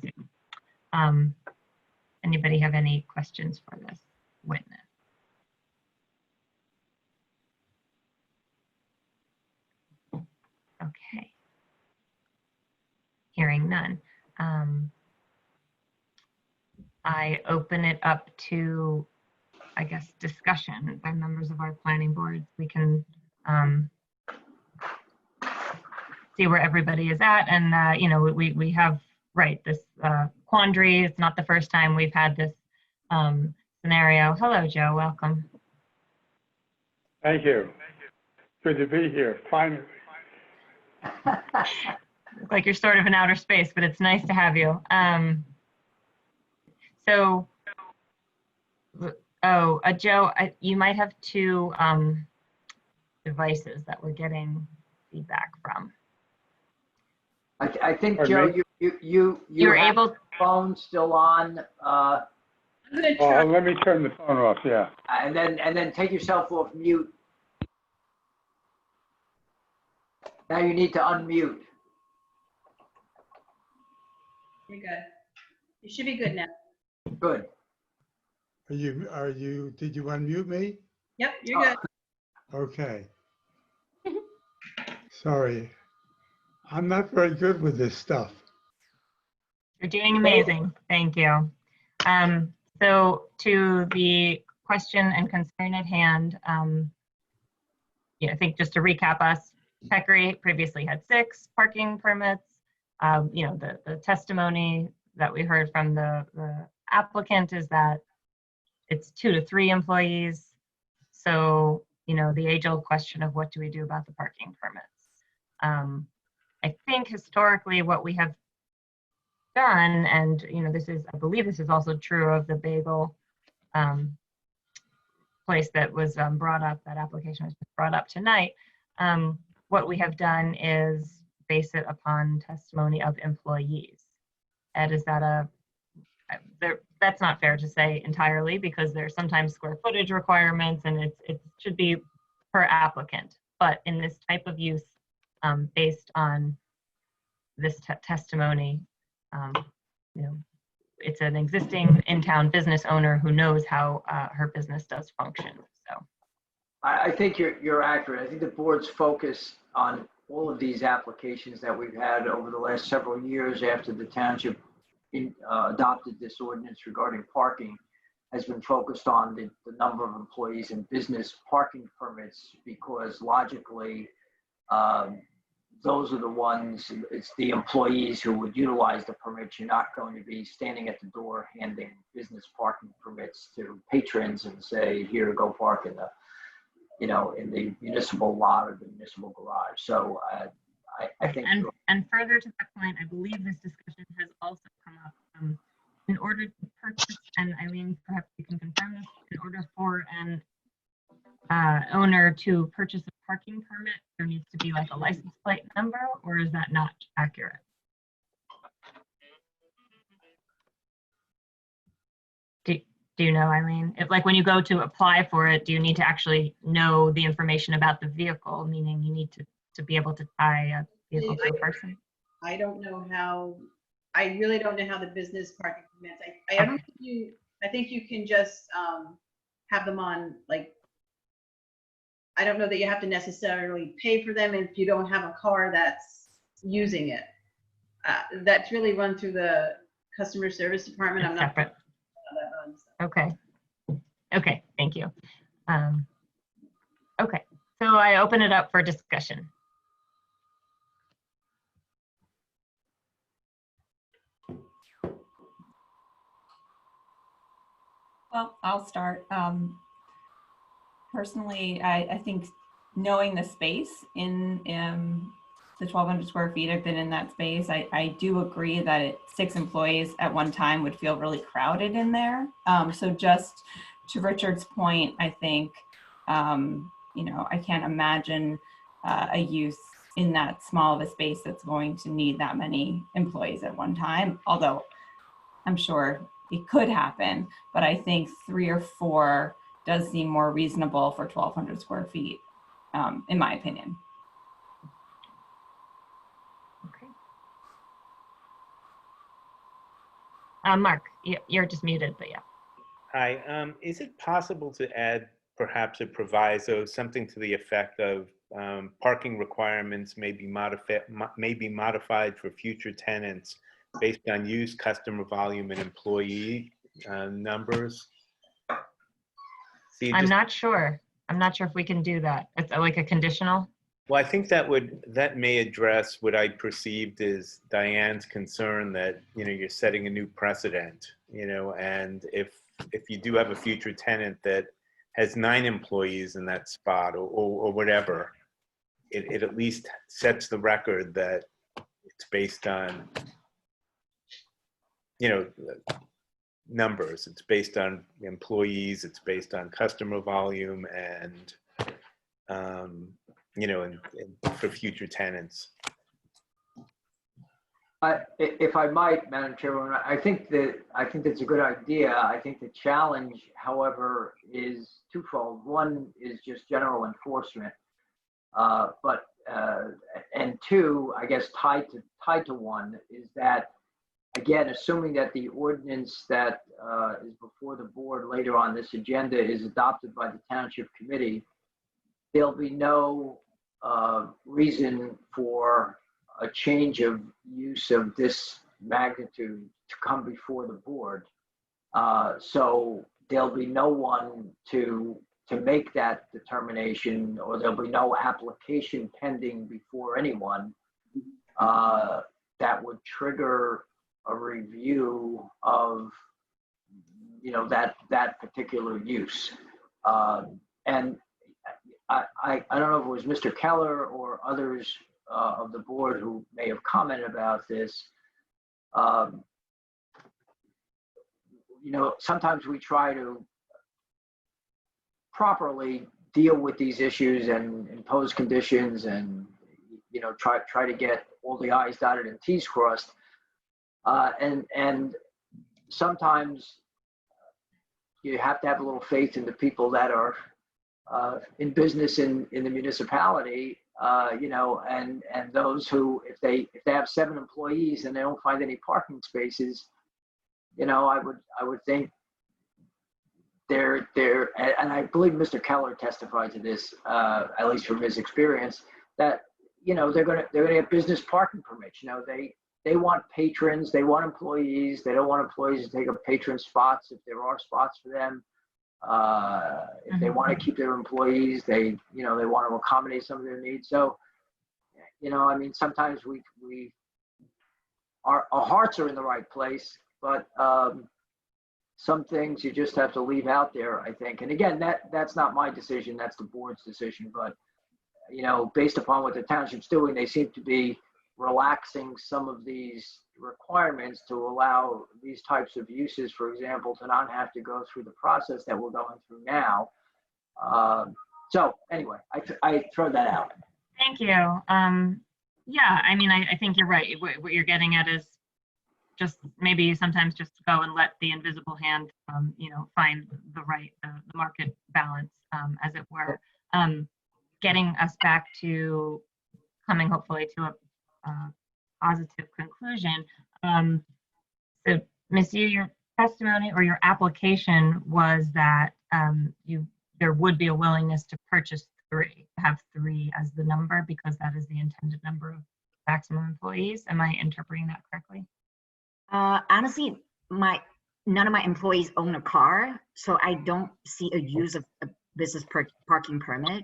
Anybody have any questions for this witness? Okay. Hearing none. I open it up to, I guess, discussion by members of our planning board. We can see where everybody is at, and we have this quandary. It's not the first time we've had this scenario. Hello, Joe. Welcome. Thank you. Good to be here, finally. Look like you're sort of in outer space, but it's nice to have you. Joe, you might have 2 devices that we're getting feedback from. I think, Joe, you're have able. Phone still on. Let me turn the phone off. Yeah. And then take yourself off mute. Now you need to unmute. You're good. You should be good now. Good. Did you unmute me? Yep, you're good. Okay. Sorry. I'm not very good with this stuff. You're doing amazing. Thank you. So to the question and concern at hand, I think just to recap us, Peccary previously had 6 parking permits. The testimony that we heard from the applicant is that it's 2 to 3 employees. So, the age-old question of what do we do about the parking permits? I think historically what we have done, and I believe this is also true of the bagel place that was brought up, that application was brought up tonight, what we have done is base it upon testimony of employees. Ed, is that that's not fair to say entirely, because there's sometimes square footage requirements and it should be per applicant. But in this type of use, based on this testimony, you know, it's an existing in-town business owner who knows how her business does function. So I think you're accurate. I think the board's focus on all of these applications that we've had over the last several years after the township adopted this ordinance regarding parking has been focused on the number of employees and business parking permits, because logically, those are the ones, it's the employees who would utilize the permits. You're not going to be standing at the door handing business parking permits to patrons and say, here, go park in the, you know, in the municipal lot or the municipal garage. So I think. And further to that point, I believe this discussion has also come up. In order to purchase, and Eileen, perhaps you can confirm this, in order for an owner to purchase a parking permit, there needs to be like a license plate number, or is that not accurate? Do you know, Eileen? If, like, when you go to apply for it, do you need to actually know the information about the vehicle, meaning you need to be able to tie a vehicle to a person? I don't know how, I really don't know how the business parking permits, I don't think I think you can just have them on, like, I don't know that you have to necessarily pay for them if you don't have a car that's using it. That's really run through the customer service department. I'm not Separate. how that runs. Okay. Okay, thank you. Okay, so I open it up for discussion. Well, I'll start. Personally, I think knowing the space in the 1,200 square feet, I've been in that space. I do agree that 6 employees at one time would feel really crowded in there. So just to Richard's point, I think, you know, I can't imagine a use in that small of a space that's going to need that many employees at one time, although I'm sure it could happen, but I think 3 or 4 does seem more reasonable for 1,200 square feet, in my opinion. Okay. Mark, you're just muted, but yeah. Hi, is it possible to add perhaps a proviso, something to the effect of parking requirements may be modified for future tenants based on use, customer volume, and employee numbers? See, I'm not sure if we can do that. It's like a conditional. Well, I think that may address what I perceived as Diane's concern that, you know, you're setting a new precedent, you know, and if you do have a future tenant that has 9 employees in that spot or whatever, it at least sets the record that it's based on, you know, numbers. It's based on employees, it's based on customer volume, and you know, and for future tenants. If I might, Madam Chairwoman, I think that's a good idea. I think the challenge, however, is twofold. One is just general enforcement, and 2, I guess tied to 1 is that, again, assuming that the ordinance that is before the board later on this agenda is adopted by the Township Committee, there'll be no reason for a change of use of this magnitude to come before the board. So there'll be no one to make that determination, or there'll be no application pending before anyone that would trigger a review of, you know, that particular use. And I don't know if it was Mr. Keller or others of the board who may have commented about this. You know, sometimes we try to properly deal with these issues and impose conditions and, you know, try to get all the I's dotted and T's crossed. And sometimes you have to have a little faith in the people that are in business in the municipality, you know, and those who, if they have 7 employees and they don't find any parking spaces, you know, I would think they're, and I believe Mr. Keller testified to this, at least from his experience, that, you know, they're gonna have business parking permits. You know, they want patrons, they want employees, they don't want employees to take up patron spots if there are spots for them. If they want to keep their employees, they want to accommodate some of their needs. So, you know, I mean, sometimes our hearts are in the right place, but some things you just have to leave out there, I think. And again, that's not my decision, that's the board's decision. But, you know, based upon what the township's doing, they seem to be relaxing some of these requirements to allow these types of uses, for example, to not have to go through the process that we're going through now. So anyway, I throw that out. Thank you. Yeah, I mean, I think you're right. What you're getting at is just maybe sometimes just go and let the invisible hand, you know, find the market balance, as it were. Getting us back to coming hopefully to a positive conclusion. So, Ms. Yu, your testimony or your application was that there would be a willingness to purchase 3, have 3 as the number because that is the intended number of maximum employees. Am I interpreting that correctly? Honestly, none of my employees own a car, so I don't see a use of a business parking permit.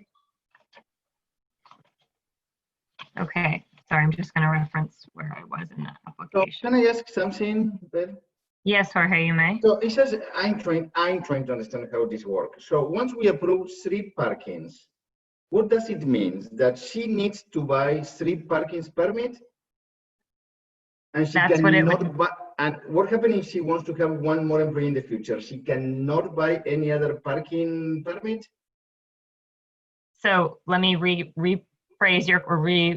Okay, sorry, I'm just going to reference where I was in that So application. can I ask something, Ben? Yes, Jorge, you may. So it says, I'm trying to understand how this works. So once we approve 3 parkings, what does it mean? That she needs to buy 3 parkings permit? And she That's what it would. buy, and what happens if she wants to have 1 more employee in the future? She cannot buy any other parking permit? So let me rephrase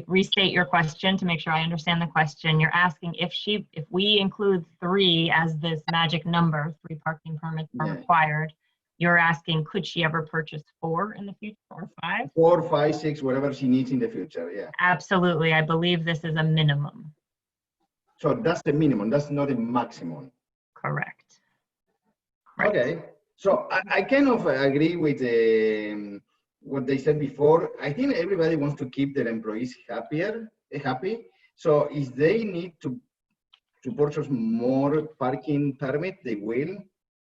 restate your question to make sure I understand the question. You're asking if we include 3 as this magic number, 3 parking permits are required. You're asking, could she ever purchase 4 in the future or 5? 4, 5, 6, whatever she needs in the future, yeah. Absolutely, I believe this is a minimum. So that's the minimum, that's not a maximum. Correct. Right. Okay, so I kind of agree with what they said before. I think everybody wants to keep their employees happy. So if they need to purchase more parking permit, they will.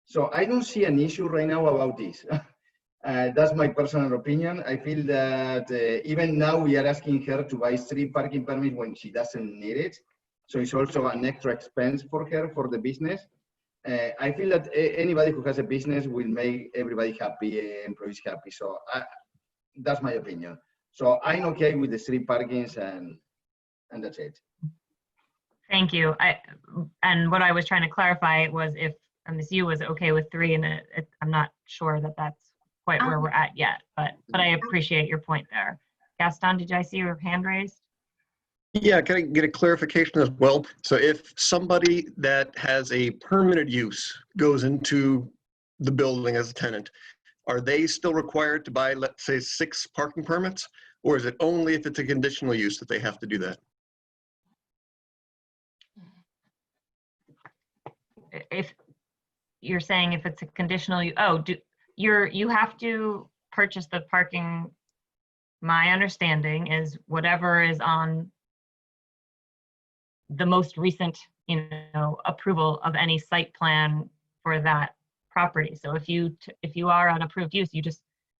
So I don't see an issue right now about this. That's my personal opinion. I feel that even now we are asking her to buy 3 parking permits when she doesn't need it. So it's also an extra expense for her, for the business. I feel that anybody who has a business will make everybody happy, employees happy. So that's my opinion. So I'm okay with the 3 parkings and that's it. Thank you. And what I was trying to clarify was if Ms. Yu was okay with 3, and I'm not sure that that's quite where we're at yet, but I appreciate your point there. Gaston, did I see your hand raised? Yeah, can I get a clarification as well? So if somebody that has a permitted use goes into the building as a tenant, are they still required to buy, let's say, 6 parking permits? Or is it only if it's a conditional use that they have to do that? If you're saying if it's a conditional, you have to purchase the parking. My understanding is whatever is on the most recent, approval of any site plan for that property. So if you are on approved use,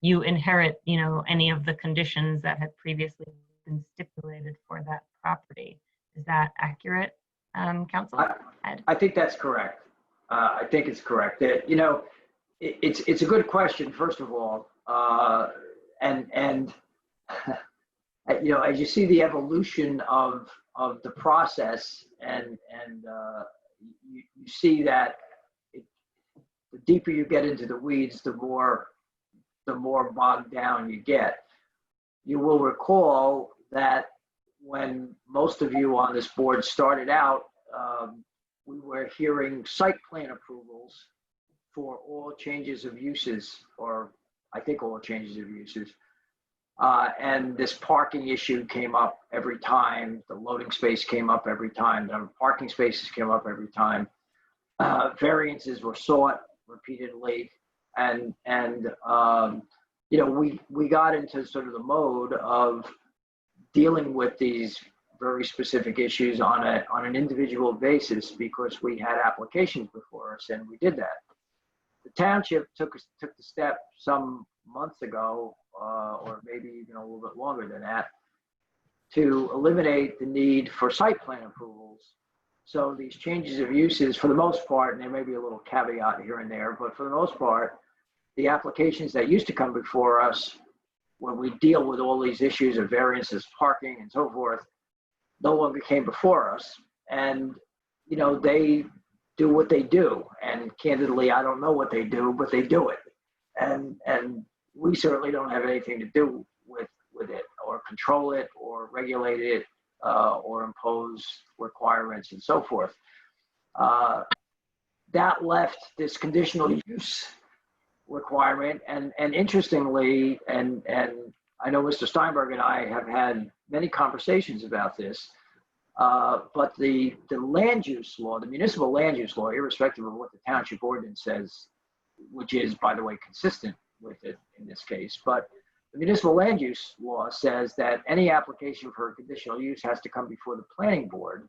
you inherit, any of the conditions that had previously been stipulated for that property. Is that accurate, Council? I think that's correct. I think it's correct. It's a good question, first of all, and as you see the evolution of the process, and you see that the deeper you get into the weeds, the more the more bogged down you get. You will recall that when most of you on this board started out, we were hearing site plan approvals for all changes of uses, or I think all changes of uses. And this parking issue came up every time. The loading space came up every time. The parking spaces came up every time. Variances were sought repeatedly. And you know, we got into sort of the mode of dealing with these very specific issues on an individual basis because we had applications before us, and we did that. The township took the step some months ago, or maybe even a little bit longer than that, to eliminate the need for site plan approvals. So these changes of uses, for the most part, and there may be a little caveat here and there, but for the most part, the applications that used to come before us when we deal with all these issues of variances, parking and so forth, no longer came before us. And, you know, they do what they do. And candidly, I don't know what they do, but they do it. And we certainly don't have anything to do with it or control it or regulate it or impose requirements and so forth. That left this conditional use requirement. And interestingly, and I know Mr. Steinberg and I have had many conversations about this, but the land use law, the municipal land use law, irrespective of what the township ordinance says, which is, by the way, consistent with it in this case, but the municipal land use law says that any application for a conditional use has to come before the planning board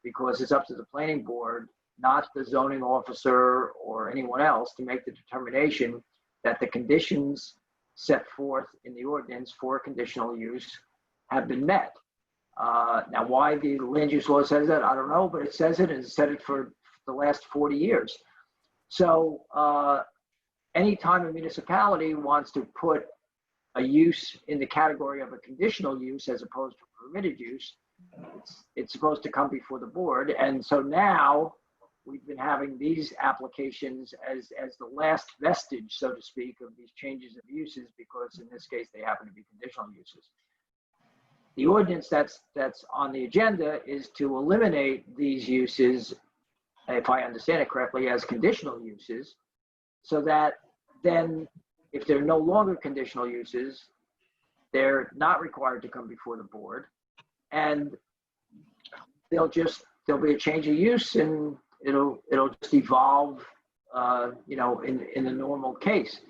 because it's up to the planning board, not the zoning officer or anyone else, to make the determination that the conditions set forth in the ordinance for conditional use have been met. Now, why the land use law says that, I don't know, but it says it, and it's said it for the last 40 years. So anytime a municipality wants to put a use in the category of a conditional use as opposed to permitted use, it's supposed to come before the board. And so now we've been having these applications as the last vestige, so to speak, of these changes of uses, because in this case, they happen to be conditional uses. The ordinance that's on the agenda is to eliminate these uses, if I understand it correctly, as conditional uses, so that then if they're no longer conditional uses, they're not required to come before the board, and there'll be a change of use, and it'll just evolve, you know, in the normal case.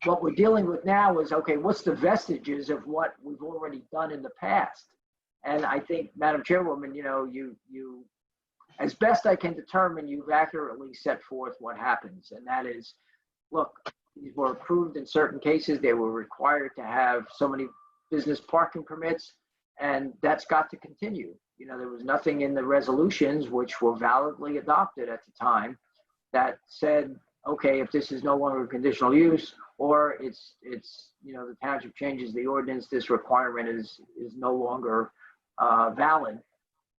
What we're dealing with now is, okay, what's the vestiges of what we've already done in the past? And I think, Madam Chairwoman, you know, you as best I can determine, you've accurately set forth what happens. And that is, look, these were approved in certain cases. They were required to have so many business parking permits, and that's got to continue. You know, there was nothing in the resolutions, which were validly adopted at the time, that said, okay, if this is no longer a conditional use, or it's you know, the township changes the ordinance, this requirement is no longer valid.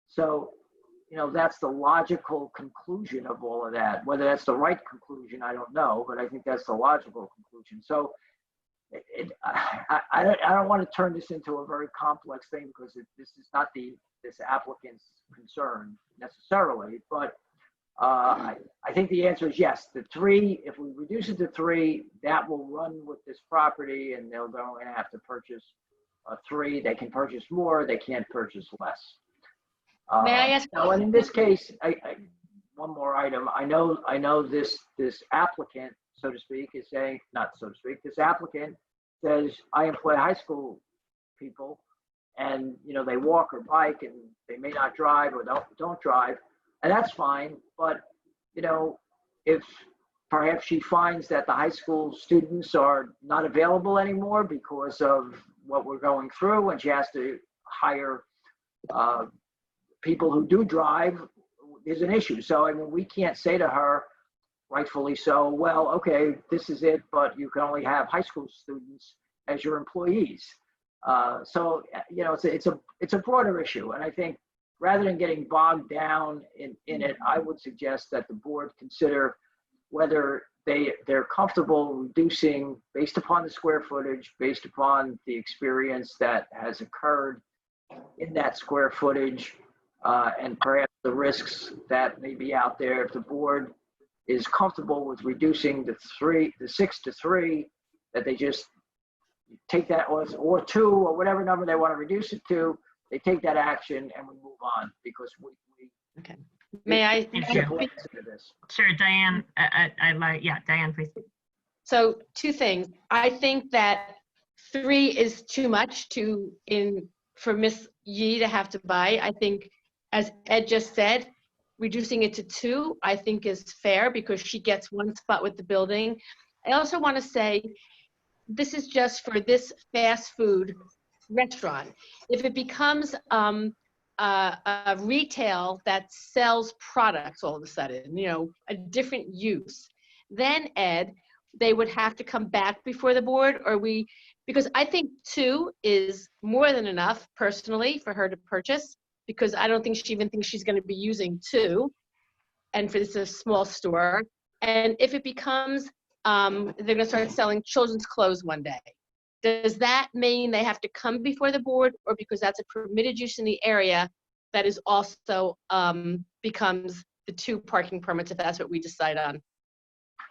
So, you know, that's the logical conclusion of all of that. Whether that's the right conclusion, I don't know, but I think that's the logical conclusion. So I don't want to turn this into a very complex thing, because this is not this applicant's concern necessarily, but I think the answer is yes. The 3, if we reduce it to 3, that will run with this property, and they're going to have to purchase 3. They can purchase more, they can't purchase less. May I ask? Now, and in this case, one more item. I know this applicant, so to speak, is saying, not so to speak, this applicant says, I employ high school people, and you know, they walk or bike, and they may not drive or don't drive, and that's fine. But you know, if perhaps she finds that the high school students are not available anymore because of what we're going through, and she has to hire people who do drive, is an issue. So I mean, we can't say to her, rightfully so, well, okay, this is it, but you can only have high school students as your employees. So you know, it's a broader issue, and I think rather than getting bogged down in it, I would suggest that the board consider whether they're comfortable reducing based upon the square footage, based upon the experience that has occurred in that square footage, and perhaps the risks that may be out there. If the board is comfortable with reducing the 6 to 3, that they just take that, or 2, or whatever number they want to reduce it to, they take that action and we move on, because we Okay. May I? Sure, Diane. Diane, please. So 2 things. I think that 3 is too much for Miss Yee to have to buy. I think, as Ed just said, reducing it to 2, I think is fair because she gets 1 spot with the building. I also want to say, this is just for this fast food restaurant. If it becomes a retail that sells products all of a sudden, a different use, then Ed, they would have to come back before the board, because I think 2 is more than enough personally for her to purchase, because I don't think she even thinks she's going to be using 2, and for this is a small store. And if it becomes, they're going to start selling children's clothes one day, does that mean they have to come before the board, or because that's a permitted use in the area, that is also becomes the 2 parking permits if that's what we decide on?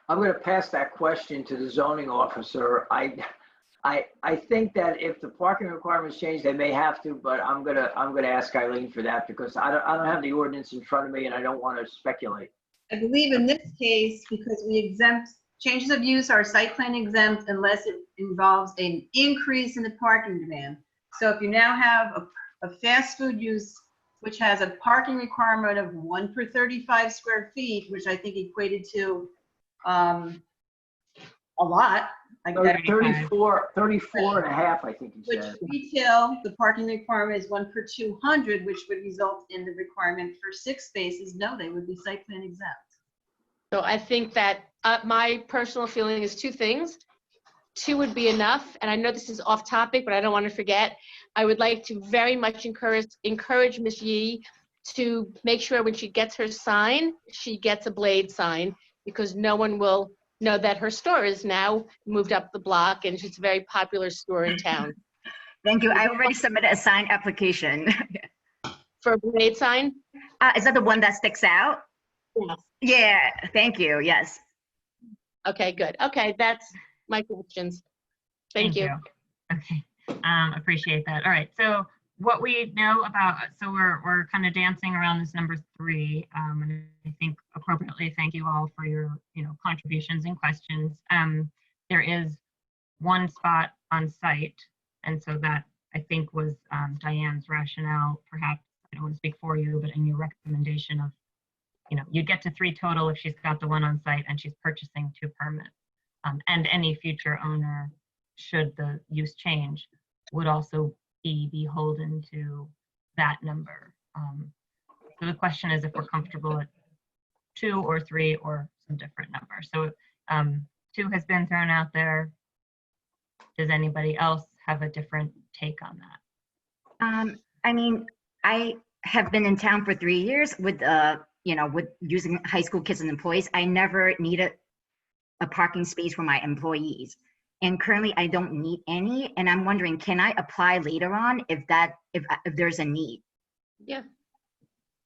I'm going to pass that question to the zoning officer. I think that if the parking requirements change, they may have to, but I'm gonna ask Eileen for that, because I don't have the ordinance in front of me and I don't want to speculate. I believe in this case, because we exempt changes of use are site plan exempt unless it involves an increase in the parking demand. So if you now have a fast food use which has a parking requirement of 1 per 35 square feet, which I think equated to a lot. Like 34 and a half, I think you said. Which retail, the parking requirement is 1 per 200, which would result in the requirement for 6 spaces. No, they would be site plan exempt. So I think that my personal feeling is 2 things. 2 would be enough, and I know this is off topic, but I don't want to forget. I would like to very much encourage Ms. Yee to make sure when she gets her sign, she gets a blade sign, because no one will know that her store is now moved up the block, and it's a very popular store in town. Thank you. I already submitted a sign application. For a blade sign? Is that the one that sticks out? Yes. Yeah, thank you. Yes. Okay, good. Okay, that's my questions. Thank you. Okay, appreciate that. All right, so what we know about, so we're kind of dancing around this number 3, and I think appropriately, thank you all for your contributions and questions. There is 1 spot on site, and so that I think was Diane's rationale. Perhaps I don't want to speak for you, but in your recommendation of, you'd get to 3 total if she's got the 1 on site and she's purchasing 2 permits. And any future owner, should the use change, would also be beholden to that number. So the question is if we're comfortable at 2 or 3 or some different number. So 2 has been thrown out there. Does anybody else have a different take on that? I mean, I have been in town for 3 years with, with using high school kids and employees. I never needed a parking space for my employees. And currently I don't need any. And I'm wondering, can I apply later on if there's a need? Yeah.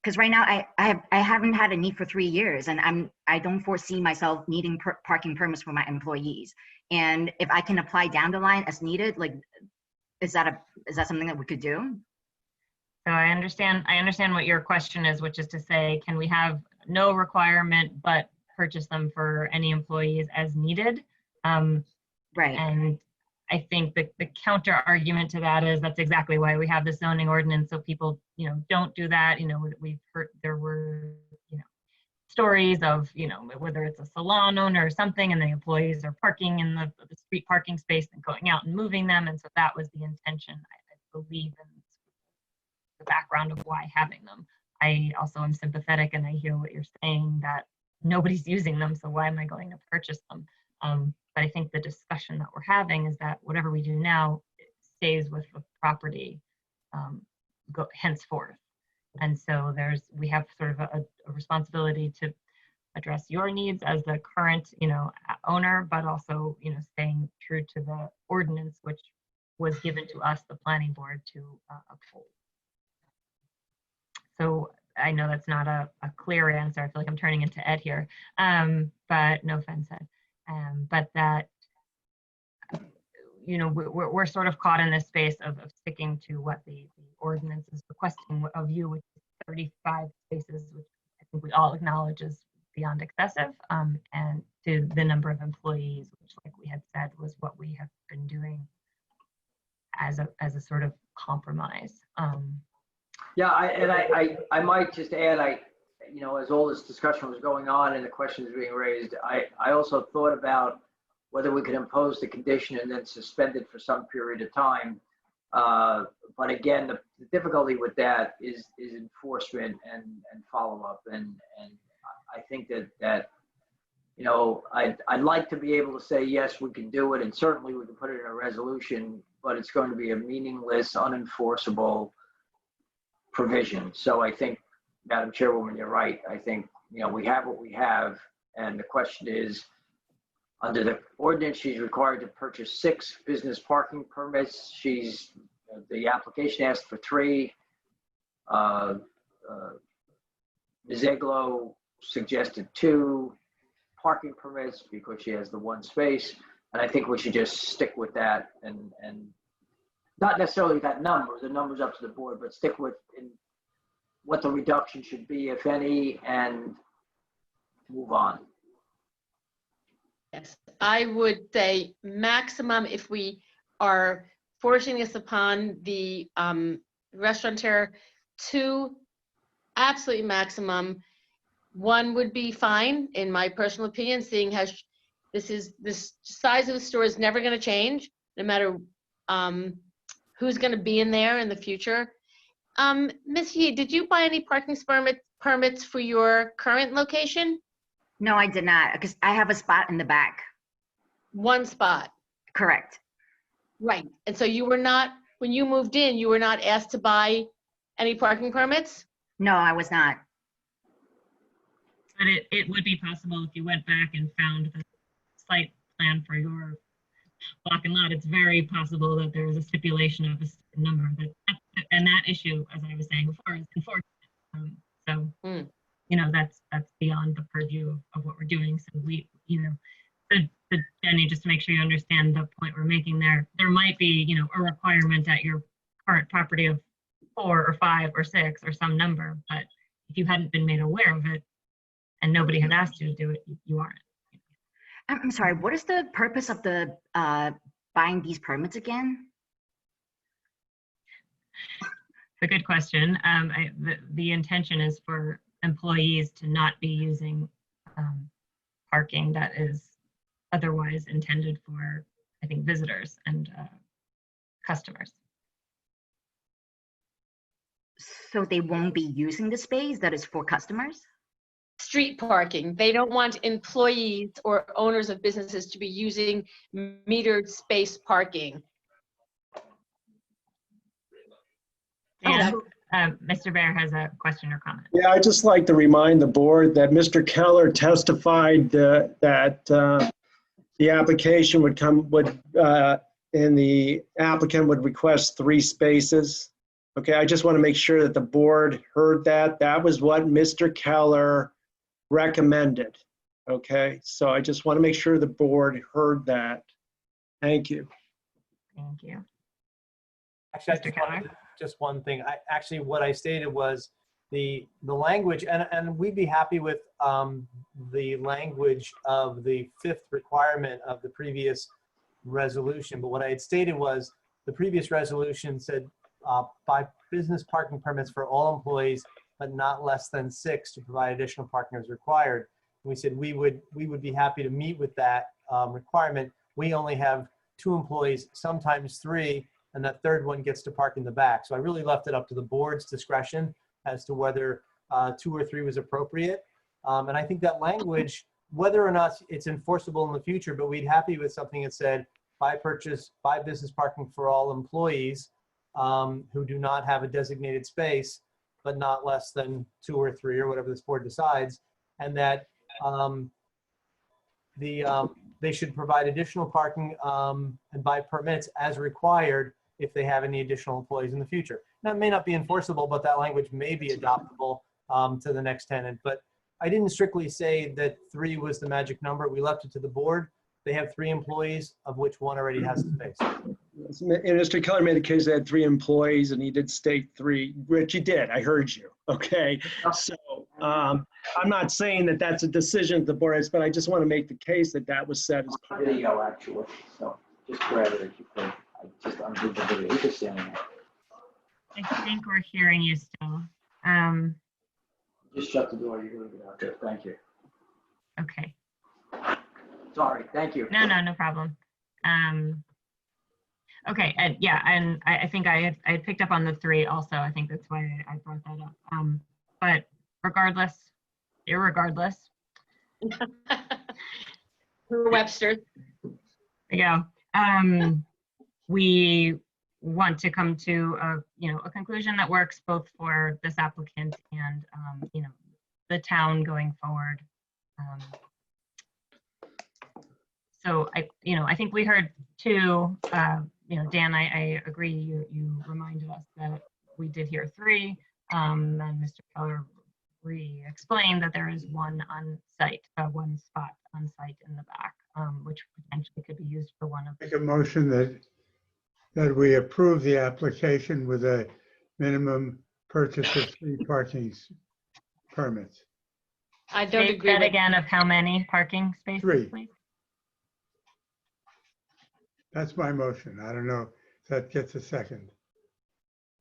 Because right now I haven't had a need for 3 years, and I don't foresee myself needing parking permits for my employees. And if I can apply down the line as needed, like, is that something that we could do? So I understand what your question is, which is to say, can we have no requirement but purchase them for any employees as needed? Right. And I think the counter argument to that is that's exactly why we have the zoning ordinance, so people don't do that. We've heard there were stories of whether it's a salon owner or something, and the employees are parking in the street parking space and going out and moving them, and so that was the intention, I believe, in the background of why having them. I also am sympathetic, and I hear what you're saying, that nobody's using them, so why am I going to purchase them? But I think the discussion that we're having is that whatever we do now, it stays with the property henceforth. And so we have sort of a responsibility to address your needs as the current, owner, but also, staying true to the ordinance, which was given to us, the planning board, to uphold. So I know that's not a clear answer. I feel like I'm turning into Ed here, but no offense, Ed. But that, we're sort of caught in this space of sticking to what the ordinance is requesting of you, which is 35 spaces, which I think we all acknowledge is beyond excessive, and to the number of employees, which, like we had said, was what we have been doing as a sort of compromise. Yeah, I might just add, as all this discussion was going on and the questions being raised, I also thought about whether we could impose the condition and then suspend it for some period of time. But again, the difficulty with that is enforcement and follow-up. And I think that I'd like to be able to say, yes, we can do it, and certainly we can put it in a resolution, but it's going to be a meaningless, unenforceable provision. So I think, Madam Chairwoman, you're right. I think, we have what we have, and the question is, under the ordinance, she's required to purchase 6 business parking permits. The application asked for 3. Ms. Eglo suggested 2 parking permits because she has the 1 space. And I think we should just stick with that and not necessarily that number, the number's up to the board, but stick with what the reduction should be, if any, and move on. Yes, I would say maximum, if we are forcing this upon the restaurateur, 2, absolutely maximum. 1 would be fine, in my personal opinion, seeing how this size of the store is never going to change, no matter who's going to be in there in the future. Ms. Yee, did you buy any parking permits for your current location? No, I did not, because I have a spot in the back. 1 spot. Correct. Right. And so you were not, when you moved in, you were not asked to buy any parking permits? No, I was not. But it would be possible if you went back and found the site plan for your block and lot. It's very possible that there is a stipulation of a certain number, and that issue, as I was saying before, is enforcement. That's beyond the purview of what we're doing. So we, so Jenny, just to make sure you understand the point we're making there might be, a requirement at your current property of 4 or 5 or 6 or some number, but if you hadn't been made aware of it and nobody had asked you to do it, you aren't. I'm sorry, what is the purpose of the buying these permits again? It's a good question. The intention is for employees to not be using parking that is otherwise intended for, I think, visitors and customers. So they won't be using the space that is for customers? Street parking. They don't want employees or owners of businesses to be using metered space parking. Yeah. Mr. Bear has a question or comment. Yeah, I'd just like to remind the board that Mr. Keller testified that the application and the applicant would request 3 spaces. Okay, I just want to make sure that the board heard that. That was what Mr. Keller recommended. Okay, so I just want to make sure the board heard that. Thank you. Thank you. Actually, just one thing. What I stated was the language, and we'd be happy with the language of the 5th requirement of the previous resolution. But what I had stated was the previous resolution said buy business parking permits for all employees, but not less than 6 to provide additional parking as required. And we said we would be happy to meet with that requirement. We only have 2 employees, sometimes 3, and that 3rd one gets to park in the back. So I really left it up to the board's discretion as to whether 2 or 3 was appropriate. And I think that language, whether or not it's enforceable in the future, but we'd happy with something that said buy business parking for all employees who do not have a designated space, but not less than 2 or 3 or whatever this board decides. And that they should provide additional parking and buy permits as required if they have any additional employees in the future. That may not be enforceable, but that language may be adoptable to the next tenant. But I didn't strictly say that 3 was the magic number. We left it to the board. They have 3 employees, of which 1 already has space. And Mr. Keller made a case they had 3 employees, and he did state 3. Rich, you did. I heard you. Okay. So I'm not saying that that's a decision the board has, but I just want to make the case that that was said as part of it. Video, actually, so just grab it if you could. I just undid the video. You can stand there. I think we're hearing you still. Just shut the door. You're going to get out there. Thank you. Okay. Sorry. Thank you. No problem. Okay, and yeah, and I think I had picked up on the 3 also. I think that's why I brought that up. But irregardless. Webster. There you go. We want to come to a conclusion that works both for this applicant and the town going forward. So I think we heard 2. Dan, I agree. You reminded us that we did hear 3. And Mr. Keller re-explained that there is 1 on site, 1 spot on site in the back, which potentially could be used for one of. Make a motion that we approve the application with a minimum purchase of 3 parking permits. I don't Say agree that with again of how many parking spaces, 3. please? That's my motion. I don't know if that gets a second.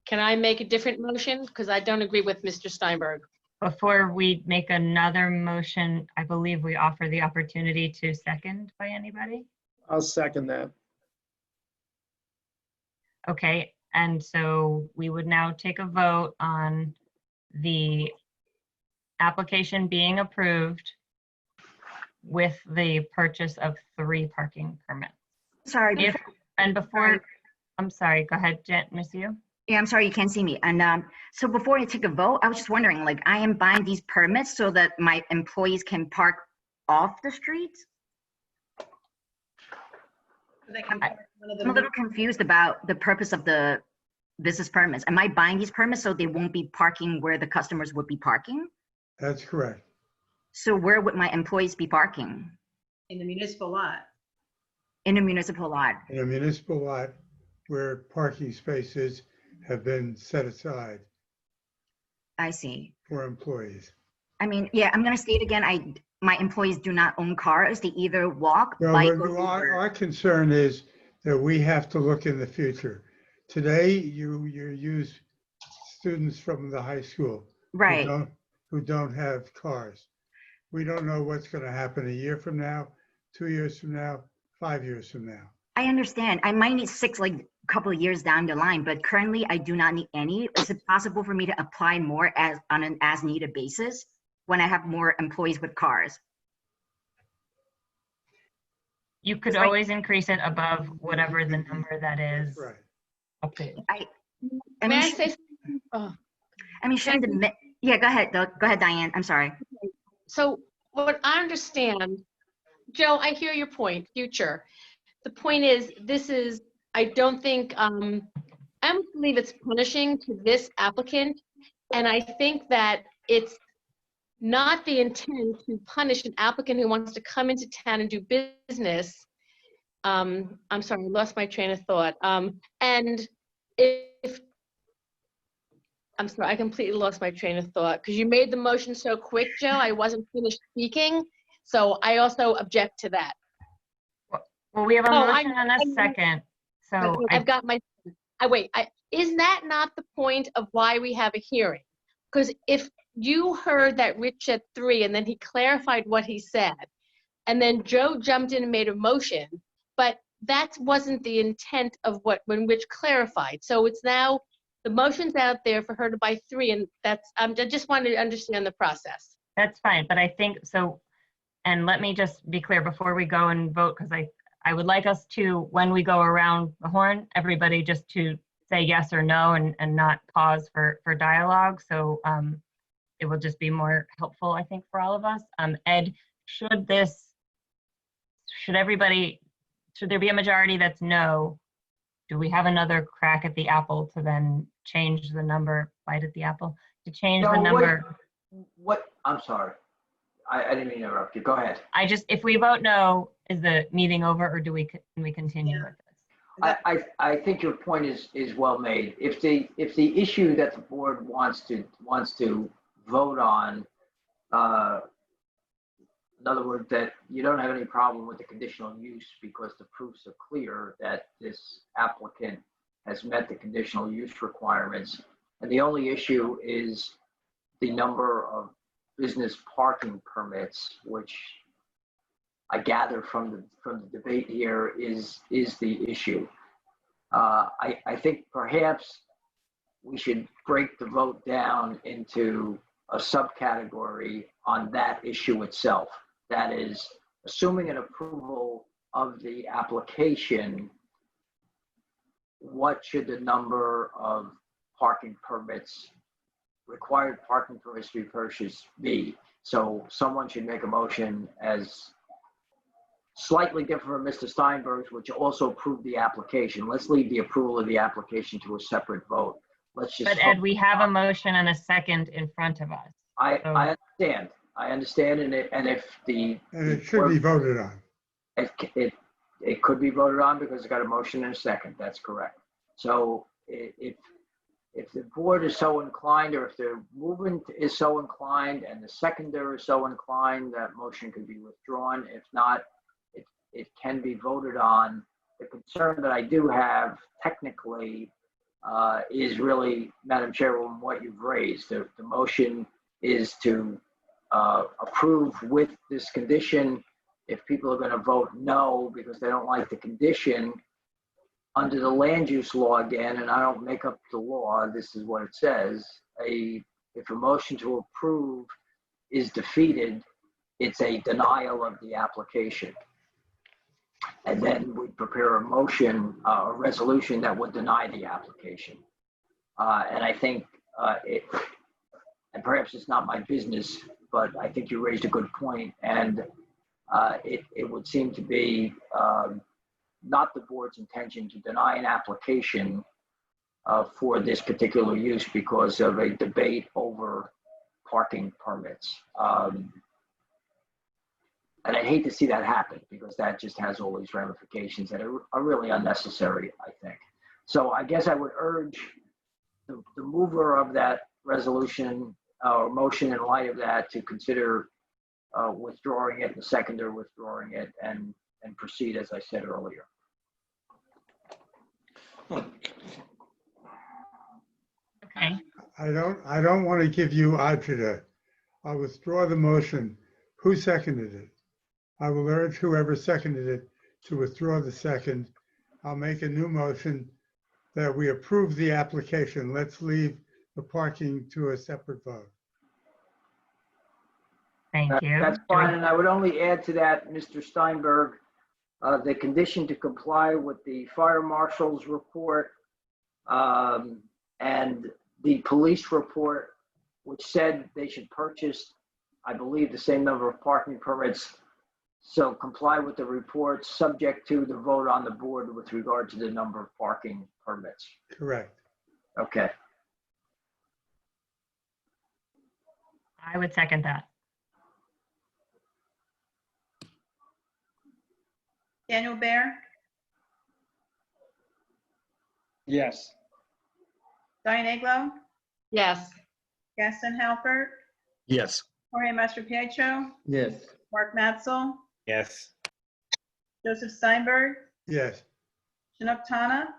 Can I make a different motion? Because I don't agree with Mr. Steinberg. Before we make another motion, I believe we offer the opportunity to second by anybody. I'll second that. Okay, and so we would now take a vote on the application being approved with the purchase of 3 parking permits. Sorry. I'm sorry, go ahead, Miss you. Yeah, I'm sorry, you can't see me. And so before I take a vote, I was just wondering, like, I am buying these permits so that my employees can park off the streets? I'm a little confused about the purpose of the business permits. Am I buying these permits so they won't be parking where the customers would be parking? That's correct. So where would my employees be parking? In the municipal lot. In a municipal lot. In a municipal lot where parking spaces have been set aside. I see. For employees. I mean, yeah, I'm going to state again, my employees do not own cars. They either walk, Well, bike, or our concern is that we have to look in the future. Today, you use students from the high school. Right. Who don't have cars. We don't know what's going to happen a year from now, 2 years from now, 5 years from now. I understand. I might need 6, like a couple of years down the line, but currently I do not need any. Is it possible for me to apply more on an as needed basis when I have more employees with cars? You could always increase it above whatever the number that is. Right. Okay. Yeah, go ahead. Go ahead, Diane. I'm sorry. So what I understand, Joe, I hear your point, future. The point is, I don't think, I don't believe it's punishing to this applicant. And I think that it's not the intent to punish an applicant who wants to come into town and do business. I'm sorry, I lost my train of thought. And I'm sorry, I completely lost my train of thought because you made the motion so quick, Joe, I wasn't finished speaking. So I also object to that. Well, we have a motion and a second. So I've got my, is that not the point of why we have a hearing? Because if you heard that Rich said 3 and then he clarified what he said, and then Joe jumped in and made a motion, but that wasn't the intent of when Rich clarified. So it's now, the motion's out there for her to buy 3, and I just wanted to understand the process. That's fine, but I think so, and let me just be clear before we go and vote, because I would like us to, when we go around the horn, everybody just to say yes or no and not pause for dialogue. So it will just be more helpful, I think, for all of us. Ed, should there be a majority that's no? Do we have another crack at the apple to then change the number, bite at the apple, to change the No, number? I'm sorry. I didn't mean to interrupt you. Go ahead. If we vote no, is the meeting over, or can we continue with this? I think your point is well made. If the issue that the board wants to vote on, in other words, that you don't have any problem with the conditional use because the proofs are clear that this applicant has met the conditional use requirements, and the only issue is the number of business parking permits, which I gather from the debate here is the issue. I think perhaps we should break the vote down into a subcategory on that issue itself. That is, assuming an approval of the application, what should the number of parking permits, required parking permits to be purchased be? So someone should make a motion as slightly different from Mr. Steinberg's, which also approved the application. Let's leave the approval of the application to a separate vote. Let's just. But Ed, we have a motion and a second in front of us. I understand, and if it should be voted on. It could be voted on because it's got a motion and a second. That's correct. So if the board is so inclined, or if the movement is so inclined and the seconder is so inclined, that motion could be withdrawn. If not, it can be voted on. The concern that I do have technically is really, Madam Chairwoman, what you've raised. The motion is to approve with this condition. If people are going to vote no because they don't like the condition, under the land use law again, and I don't make up the law, this is what it says, if a motion to approve is defeated, it's a denial of the application. And then we prepare a motion, a resolution that would deny the application. And I think, and perhaps it's not my business, but I think you raised a good point, and it would seem to be not the board's intention to deny an application for this particular use because of a debate over parking permits. And I hate to see that happen because that just has all these ramifications that are really unnecessary, I think. So I guess I would urge the mover of that resolution or motion in light of that to consider withdrawing it, the seconder withdrawing it, and proceed as I said earlier. Okay. I don't want to give you agita. I'll withdraw the motion. Who seconded it? I will urge whoever seconded it to withdraw the second. I'll make a new motion that we approve the application. Let's leave the parking to a separate vote. Thank you. That's fine, and I would only add to that, Mr. Steinberg, the condition to comply with the fire marshal's report and the police report, which said they should purchase, I believe, the same number of parking permits. So comply with the report, subject to the vote on the board with regard to the number of parking permits. Correct. Okay. I would second that. Daniel Bear, Yes. Diane Aglo, Yes. Gaston Halbert, Yes. Jorge Mastropietro, Yes. Mark Matzel, Yes. Joseph Steinberg, Yes. Chinook Tana,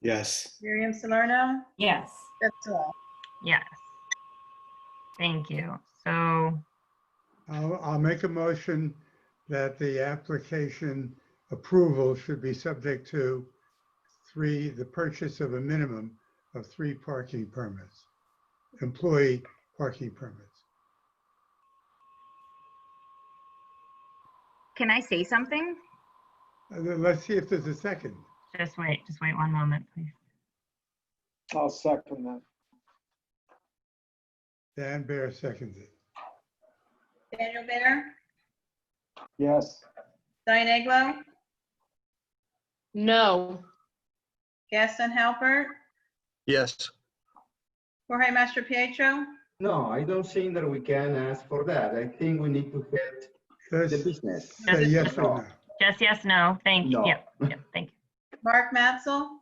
Yes. Miriam Salerno. Yes. That's all. Yes. Thank you. So I'll make a motion that the application approval should be subject to the purchase of a minimum of 3 parking permits, employee parking permits. Can I say something? Let's see if there's a second. just wait one moment, please. I'll second that. Dan Bear seconds it. Daniel Bear, Yes. Diane Aglo, No. Gaston Halbert, Yes. Jorge Mastro Pietro, No, I don't think that we can ask for that. I think we need to get the Just business. say yes or no. Just yes, no, thank you. No. Yep, thank you. Mark Matzel,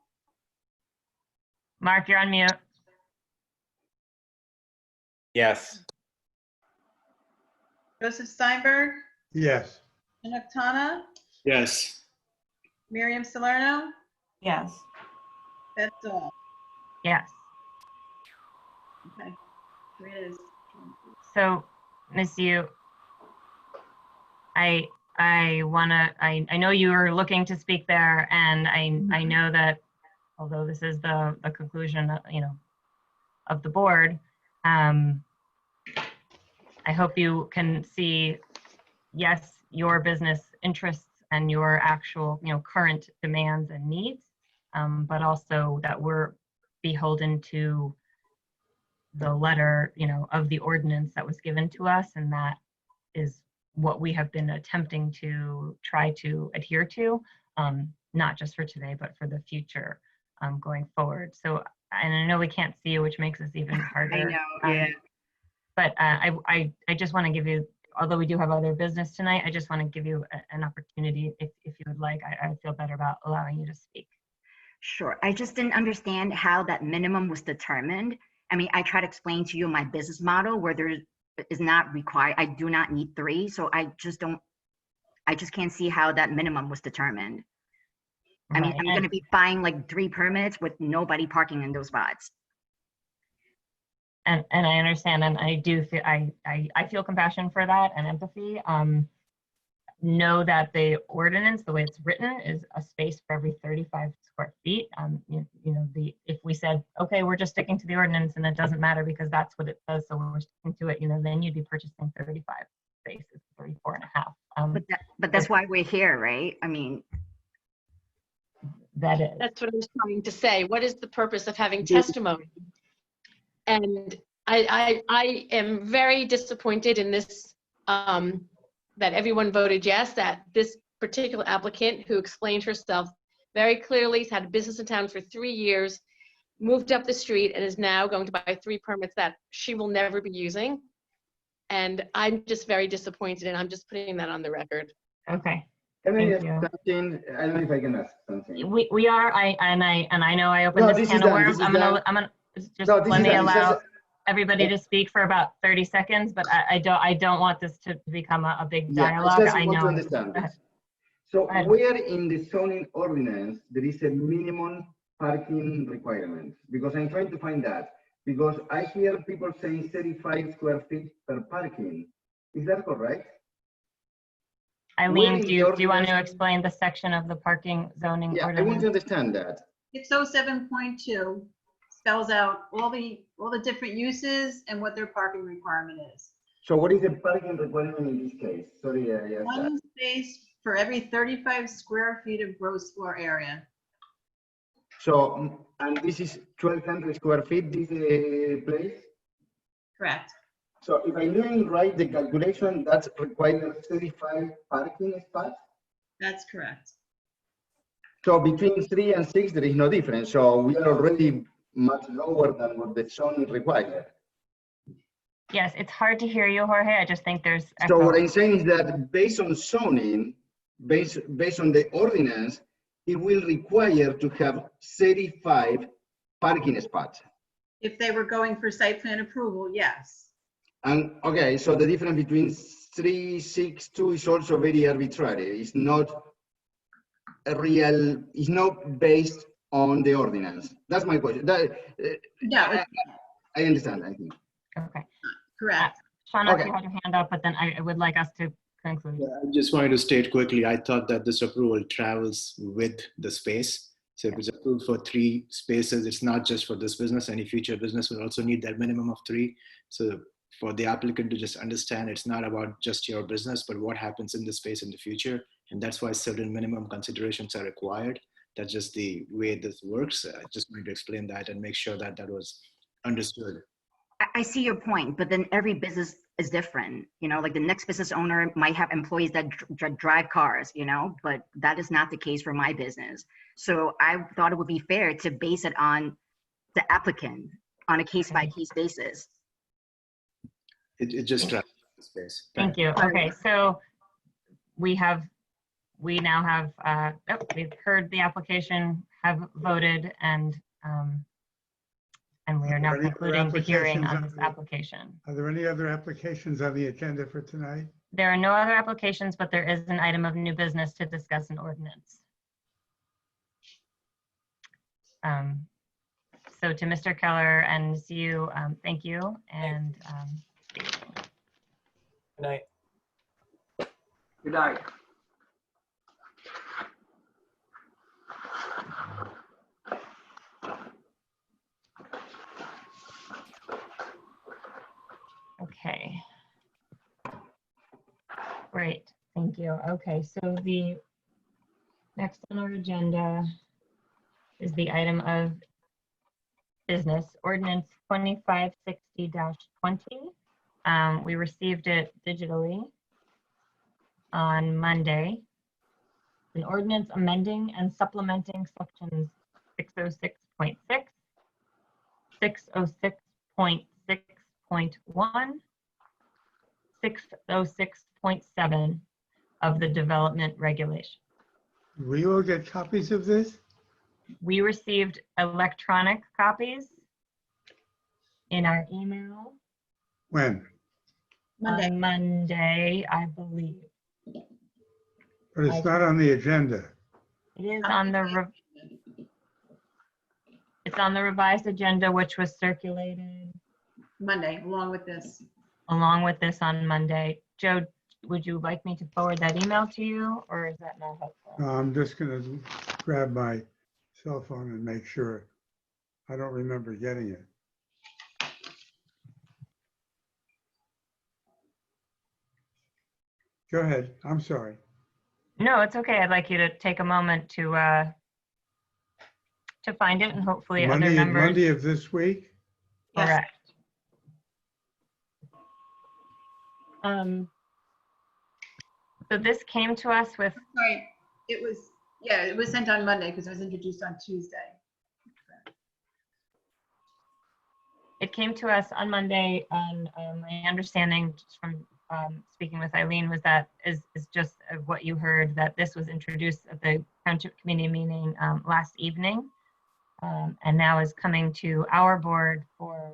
Mark, you're on mute. Yes. Joseph Steinberg, Yes. Chinook Tana, Yes. Miriam Salerno, Yes. Beth Dahl. Yes. Okay. Here it is. So, Miss Yu, I know you were looking to speak there, and I know that although this is the conclusion, of the board, I hope you can see, yes, your business interests and your actual, current demands and needs, but also that we're beholden to the letter, of the ordinance that was given to us, and that is what we have been attempting to try to adhere to, not just for today, but for the future, going forward. So, and I know we can't see you, which makes this even harder. I know, yeah. But I just want to give you, although we do have other business tonight, I just want to give you an opportunity, if you would like. I feel better about allowing you to speak. Sure. I just didn't understand how that minimum was determined. I mean, I try to explain to you my business model where there is not required. I do not need 3. So I just can't see how that minimum was determined. I mean, Right. I'm going to be buying like 3 permits with nobody parking in those spots. And I understand, and I do feel, I feel compassion for that and empathy. Know that the ordinance, the way it's written, is a space for every 35 square feet. If we said, okay, we're just sticking to the ordinance and it doesn't matter because that's what it says, so we're sticking to it, then you'd be purchasing 35 spaces, 34 and a half. But that's why we're here, right? I mean, that is. That's what I was trying to say. What is the purpose of having testimony? And I am very disappointed in this, that everyone voted yes, that this particular applicant, who explained herself very clearly, has had a business in town for 3 years, moved up the street, and is now going to buy 3 permits that she will never be using. And I'm just very disappointed, and I'm just putting that on the record. Okay. Can I Thank ask something? I don't know if I can ask something. We are. I know I opened this can of worms. I'm gonna just let me allow everybody to speak for about 30 seconds, but I don't want this to become a big dialogue. I just I want know. to understand this. So where in the zoning ordinance there is a minimum parking requirement? Because I'm trying to find that. Because I hear people saying 35 square feet per parking. Is that correct? Eileen, do you want to explain the section of the parking zoning Yeah, ordinance? I want to understand that. 607.2 spells out all the different uses and what their parking requirement is. So what is the parking requirement in this case? Sorry, yes. One space for every 35 square feet of gross floor area. So, and this is 1,200 square feet, this place? Correct. So if I'm doing right, the calculation, that's required 35 parking spots? That's correct. So between 3 and 6, there is no difference. So we are already much lower than what the zoning required. Yes, it's hard to hear you, Jorge. I just think there's So echo. what I'm saying is that based on zoning, based on the ordinance, it will require to have 35 parking spots. If they were going for site plan approval, yes. And okay, so the difference between 3, 6, 2 is also very arbitrary. It's not a real, it's not based on the ordinance. That's my question. Yeah, I understand, I think. Okay. Correct. Shauna, Okay. you had your hand up, but then I would like us to conclude. I just wanted to state quickly, I thought that this approval travels with the space. So if it's approved for 3 spaces, it's not just for this business. Any future business will also need that minimum of 3. So for the applicant to just understand, it's not about just your business, but what happens in the space in the future. And that's why certain minimum considerations are required. That's just the way this works. I just wanted to explain that and make sure that that was understood. I see your point, but then every business is different. You know, like the next business owner might have employees that drive cars, you know, but that is not the case for my business. So I thought it would be fair to base it on the applicant on a case-by-case basis. It just travels the space. Thank you. Okay, so we now have, we've heard the application, have voted, and we are now concluding the hearing on this application. Are there any other applications on the agenda for tonight? There are no other applications, but there is an item of new business to discuss an ordinance. So to Mr. Keller and Ms. Yu, thank you, and Good night. Good night. Okay. Great, thank you. Okay, so the next on our agenda is the item of business, ordinance 2560-20. We received it digitally on Monday. An ordinance amending and supplementing sections 606.6, 606.6.1, 606.7 of the development regulation. We all get copies of this? We received electronic copies in our email When? Monday. on Monday, I believe. But it's not on the agenda. It is on the it's on the revised agenda, which was circulated Monday, along with this. On Monday. Joe, would you like me to forward that email to you, or is that not helpful? I'm just gonna grab my cell phone and make sure. I don't remember getting it. Go ahead, I'm sorry. No, it's okay. I'd like you to take a moment to find it, and hopefully other members. Monday of this week? Yes. Correct. So this came to us with, Sorry, it was sent on Monday because it was introduced on Tuesday. it came to us on Monday, and my understanding just from speaking with Eileen was that is just what you heard, that this was introduced at the Township Committee meeting last evening, and now is coming to our board for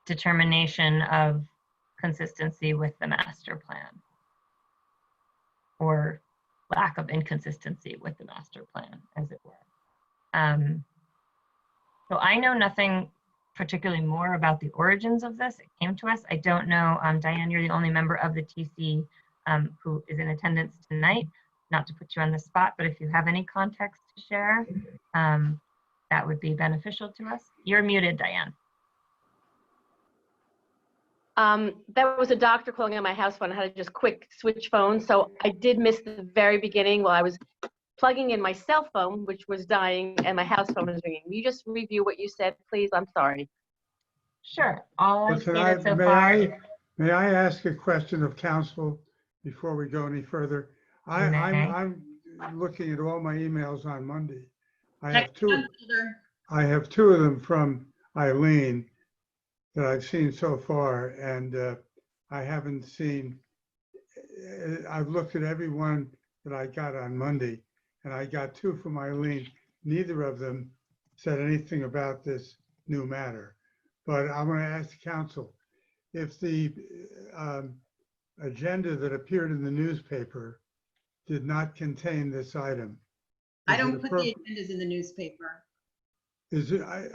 determination of consistency with the master plan, or lack of inconsistency with the master plan, as it were. So I know nothing particularly more about the origins of this. It came to us. I don't know, Diane, you're the only member of the TC who is in attendance tonight. Not to put you on the spot, but if you have any context to share, that would be beneficial to us. You're muted, Diane. That was a doctor calling on my house phone. I had to just quick switch phones. So I did miss the very beginning while I was plugging in my cell phone, which was dying, and my house phone was ringing. Will you just review what you said, please? I'm sorry. Sure. All I've stated so May far. May I ask a question of council before we go any further? I'm looking at all my emails on Monday. I have two of them from Eileen that I've seen so far, and I haven't seen, I've looked at every one that I got on Monday, and I got two from Eileen. Neither of them said anything about this new matter. But I want to ask the council, if the agenda that appeared in the newspaper did not contain this item. I don't put the agendas in the newspaper.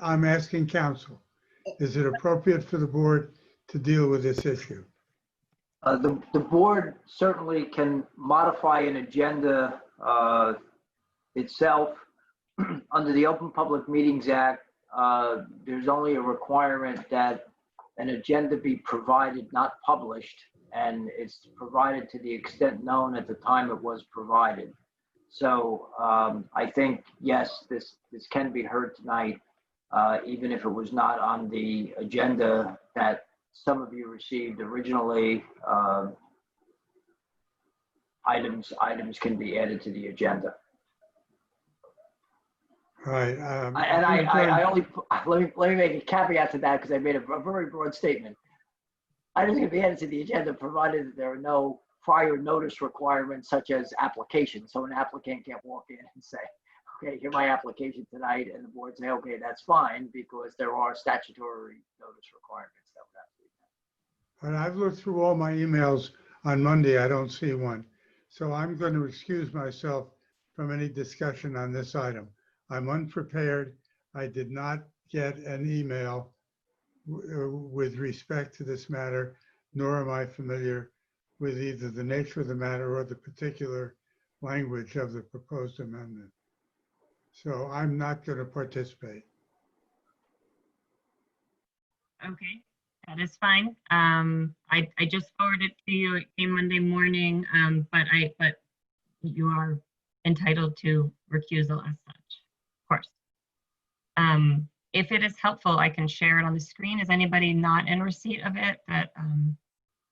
I'm asking council, is it appropriate for the board to deal with this issue? The board certainly can modify an agenda itself. Under the Open Public Meetings Act, there's only a requirement that an agenda be provided, not published, and it's provided to the extent known at the time it was provided. So I think, yes, this can be heard tonight. even if it was not on the agenda that some of you received originally, items can be added to the agenda. Right. I only, let me make a caveat to that because I made a very broad statement. Items can be added to the agenda provided that there are no prior notice requirements such as application. So an applicant can't walk in and say, okay, here's my application tonight, and the board say, okay, that's fine, because there are statutory notice requirements that would have to be met. And I've looked through all my emails on Monday. I don't see one. So I'm going to excuse myself from any discussion on this item. I'm unprepared. I did not get an email with respect to this matter, nor am I familiar with either the nature of the matter or the particular language of the proposed amendment. So I'm not going to participate. Okay, that is fine. I just forwarded to you. It came Monday morning, but you are entitled to recusal as such, of course. If it is helpful, I can share it on the screen. Is anybody not in receipt of it that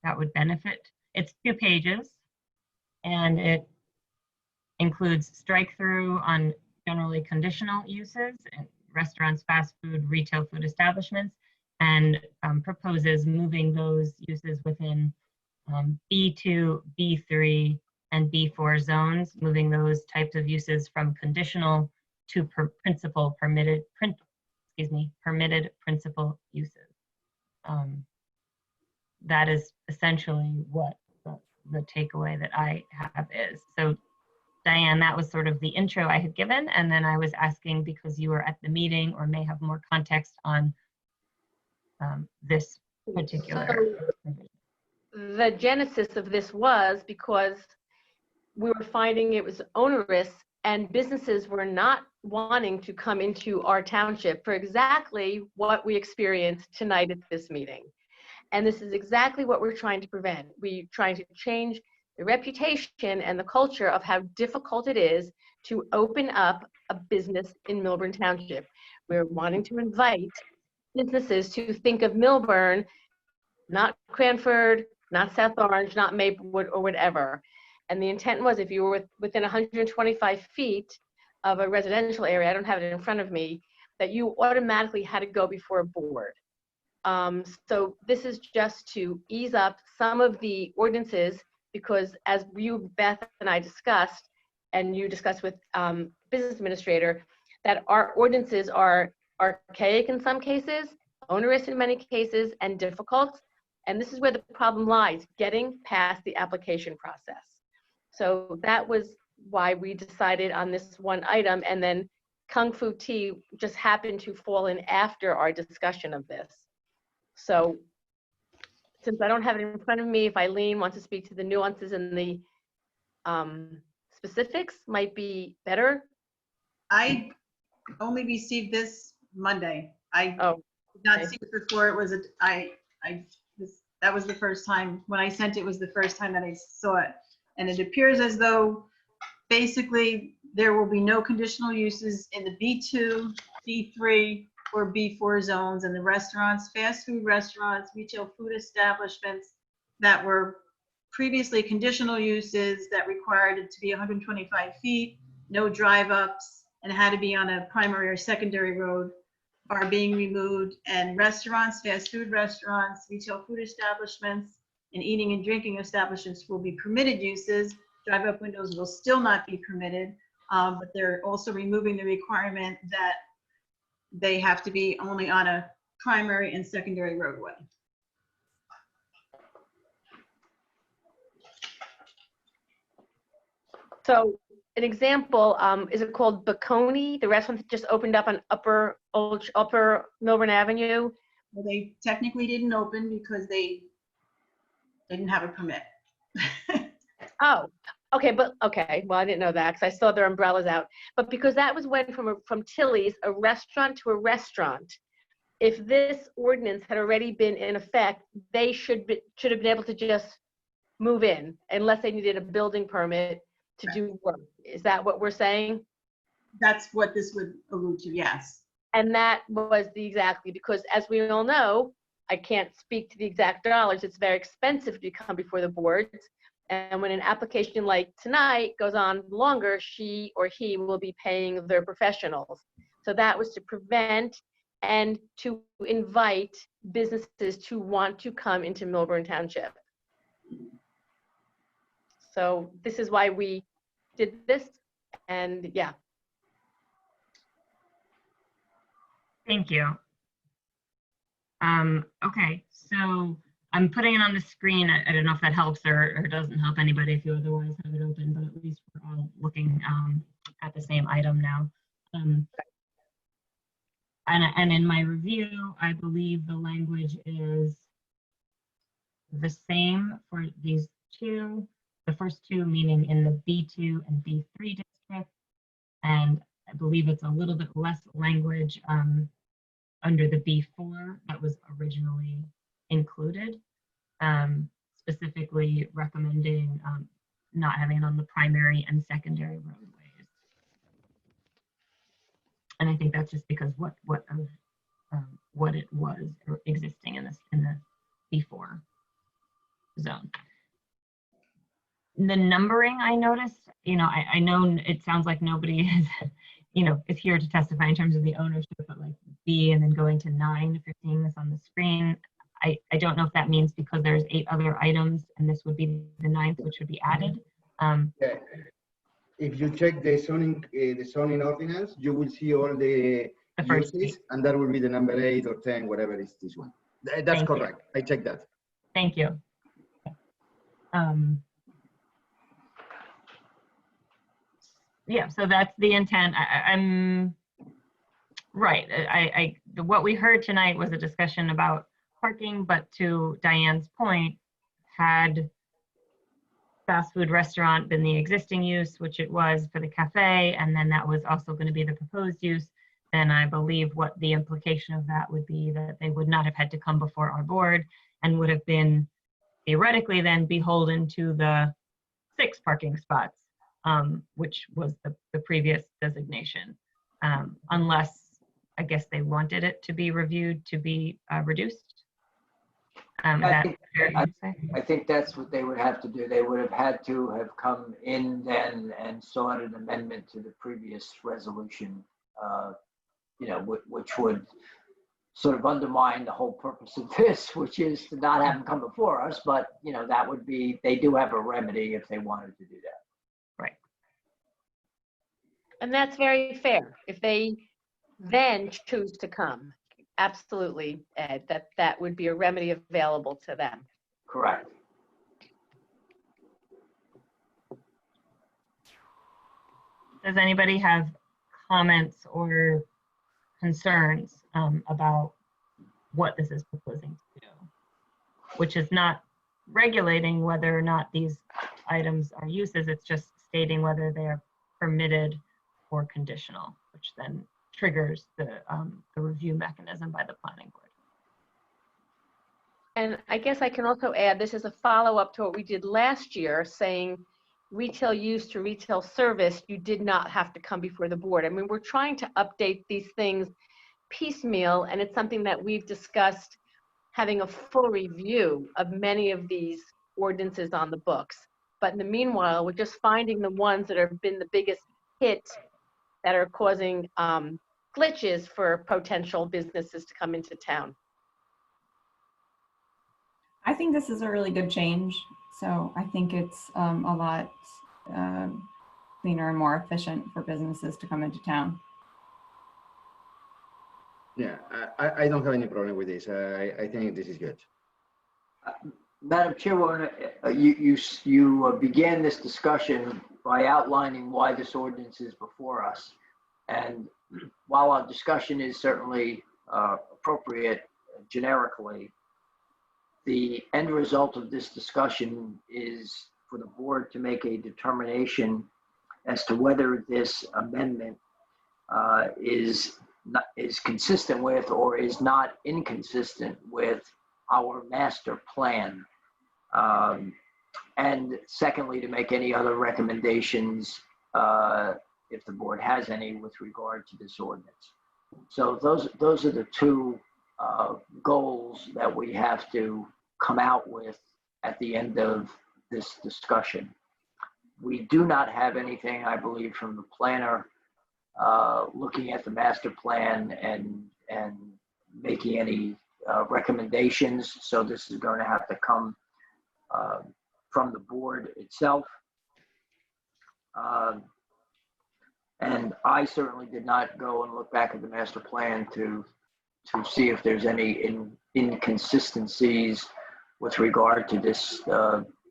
that would benefit? It's 2 pages, and it includes strike through on generally conditional uses in restaurants, fast food, retail food establishments, and proposes moving those uses within B2, B3, and B4 zones, moving those types of uses from conditional to permitted principal uses. That is essentially what the takeaway that I have is. So Diane, that was sort of the intro I had given, and then I was asking because you were at the meeting or may have more context on this particular. The genesis of this was because we were finding it was onerous and businesses were not wanting to come into our township for exactly what we experienced tonight at this meeting. And this is exactly what we're trying to prevent. We're trying to change the reputation and the culture of how difficult it is to open up a business in Millburn Township. We're wanting to invite businesses to think of Millburn, not Cranford, not South Orange, not Maplewood, or whatever. And the intent was if you were within 125 feet of a residential area, I don't have it in front of me, that you automatically had to go before a board. So this is just to ease up some of the ordinances, because as you, Beth, and I discussed, and you discussed with business administrator, that our ordinances are archaic in some cases, onerous in many cases, and difficult. And this is where the problem lies, getting past the application process. So that was why we decided on this one item, and then Kung Fu Tea just happened to fall in after our discussion of this. So since I don't have it in front of me, if Eileen wants to speak to the nuances and the specifics, might be better. I only received this Monday. I did not see it before. It was that was the first time when I sent it, was the first time that I saw it. And it appears as though basically there will be no conditional uses in the B2, B3, or B4 zones, and the restaurants, fast food restaurants, retail food establishments that were previously conditional uses that required it to be 125 feet, no drive-ups, and had to be on a primary or secondary road are being removed, and restaurants, fast food restaurants, retail food establishments, and eating and drinking establishments will be permitted uses. Drive-up windows will still not be permitted, but they're also removing the requirement that they have to be only on a primary and secondary roadway. So an example, is it called Bocconi, the restaurant that just opened up on Upper Millburn Avenue? Well, they technically didn't open because they didn't have a permit. Oh, okay, well, I didn't know that because I saw their umbrellas out. But because that was went from Tilly's, a restaurant to a restaurant, if this ordinance had already been in effect, they should have been able to just move in unless they needed a building permit to do work. Is that what we're saying? That's what this would allude to, yes. And that was exactly because, as we all know, I can't speak to the exact dollars. It's very expensive to come before the boards. And when an application like tonight goes on longer, she or he will be paying their professionals. So that was to prevent and to invite businesses to want to come into Millburn Township. So this is why we did this. And yeah. Thank you. Okay, so I'm putting it on the screen. I don't know if that helps or doesn't help anybody if you otherwise have it open, but at least we're all looking at the same item now. And in my review, I believe the language is the same for these two, the first two meaning in the B2 and B3 district. And I believe it's a little bit less language under the B4 that was originally included, specifically recommending not having it on the primary and secondary roadways. And I think that's just because what it was existing in the B4 zone. The numbering I noticed, I know it sounds like nobody is, is here to testify in terms of the ownership, but like B and then going to 9, if you're seeing this on the screen, I don't know if that means because there's 8 other items and this would be the 9th, which would be added. Yeah. If you check the zoning ordinance, you will see all the uses, and that will be the number 8 or 10, whatever is this one. That's correct. I checked that. Thank you. Yeah, so that's the intent. I'm right. What we heard tonight was a discussion about parking, but to Diane's point, had fast food restaurant been the existing use, which it was for the cafe, and then that was also going to be the proposed use, then I believe what the implication of that would be that they would not have had to come before our board and would have been theoretically then beholden to the 6 parking spots, which was the previous designation, unless I guess they wanted it to be reviewed to be reduced. I think that's what they would have to do. They would have had to have come in then and sought an amendment to the previous resolution, which would sort of undermine the whole purpose of this, which is to not have them come before us. But, that would be, they do have a remedy if they wanted to do that. Right. And that's very fair. If they then choose to come. Absolutely, Ed, that would be a remedy available to them. Correct. Does anybody have comments or concerns about what this is proposing to do? Which is not regulating whether or not these items are uses, it's just stating whether they are permitted or conditional, which then triggers the review mechanism by the planning board. And I guess I can also add, this is a follow-up to what we did last year, saying retail use to retail service, you did not have to come before the board. I mean, we're trying to update these things piecemeal, and it's something that we've discussed, having a full review of many of these ordinances on the books. But in the meanwhile, we're just finding the ones that have been the biggest hit that are causing glitches for potential businesses to come into town. I think this is a really good change. So I think it's a lot cleaner and more efficient for businesses to come into town. Yeah, I don't have any problem with this. I think this is good. Madam Chairwoman, you began this discussion by outlining why this ordinance is before us. And while our discussion is certainly appropriate generically, the end result of this discussion is for the board to make a determination as to whether this amendment is consistent with or is not inconsistent with our master plan. And secondly, to make any other recommendations if the board has any with regard to this ordinance. So those are the two goals that we have to come out with at the end of this discussion. We do not have anything, I believe, from the planner looking at the master plan and making any recommendations. So this is going to have to come from the board itself. And I certainly did not go and look back at the master plan to see if there's any inconsistencies with regard to this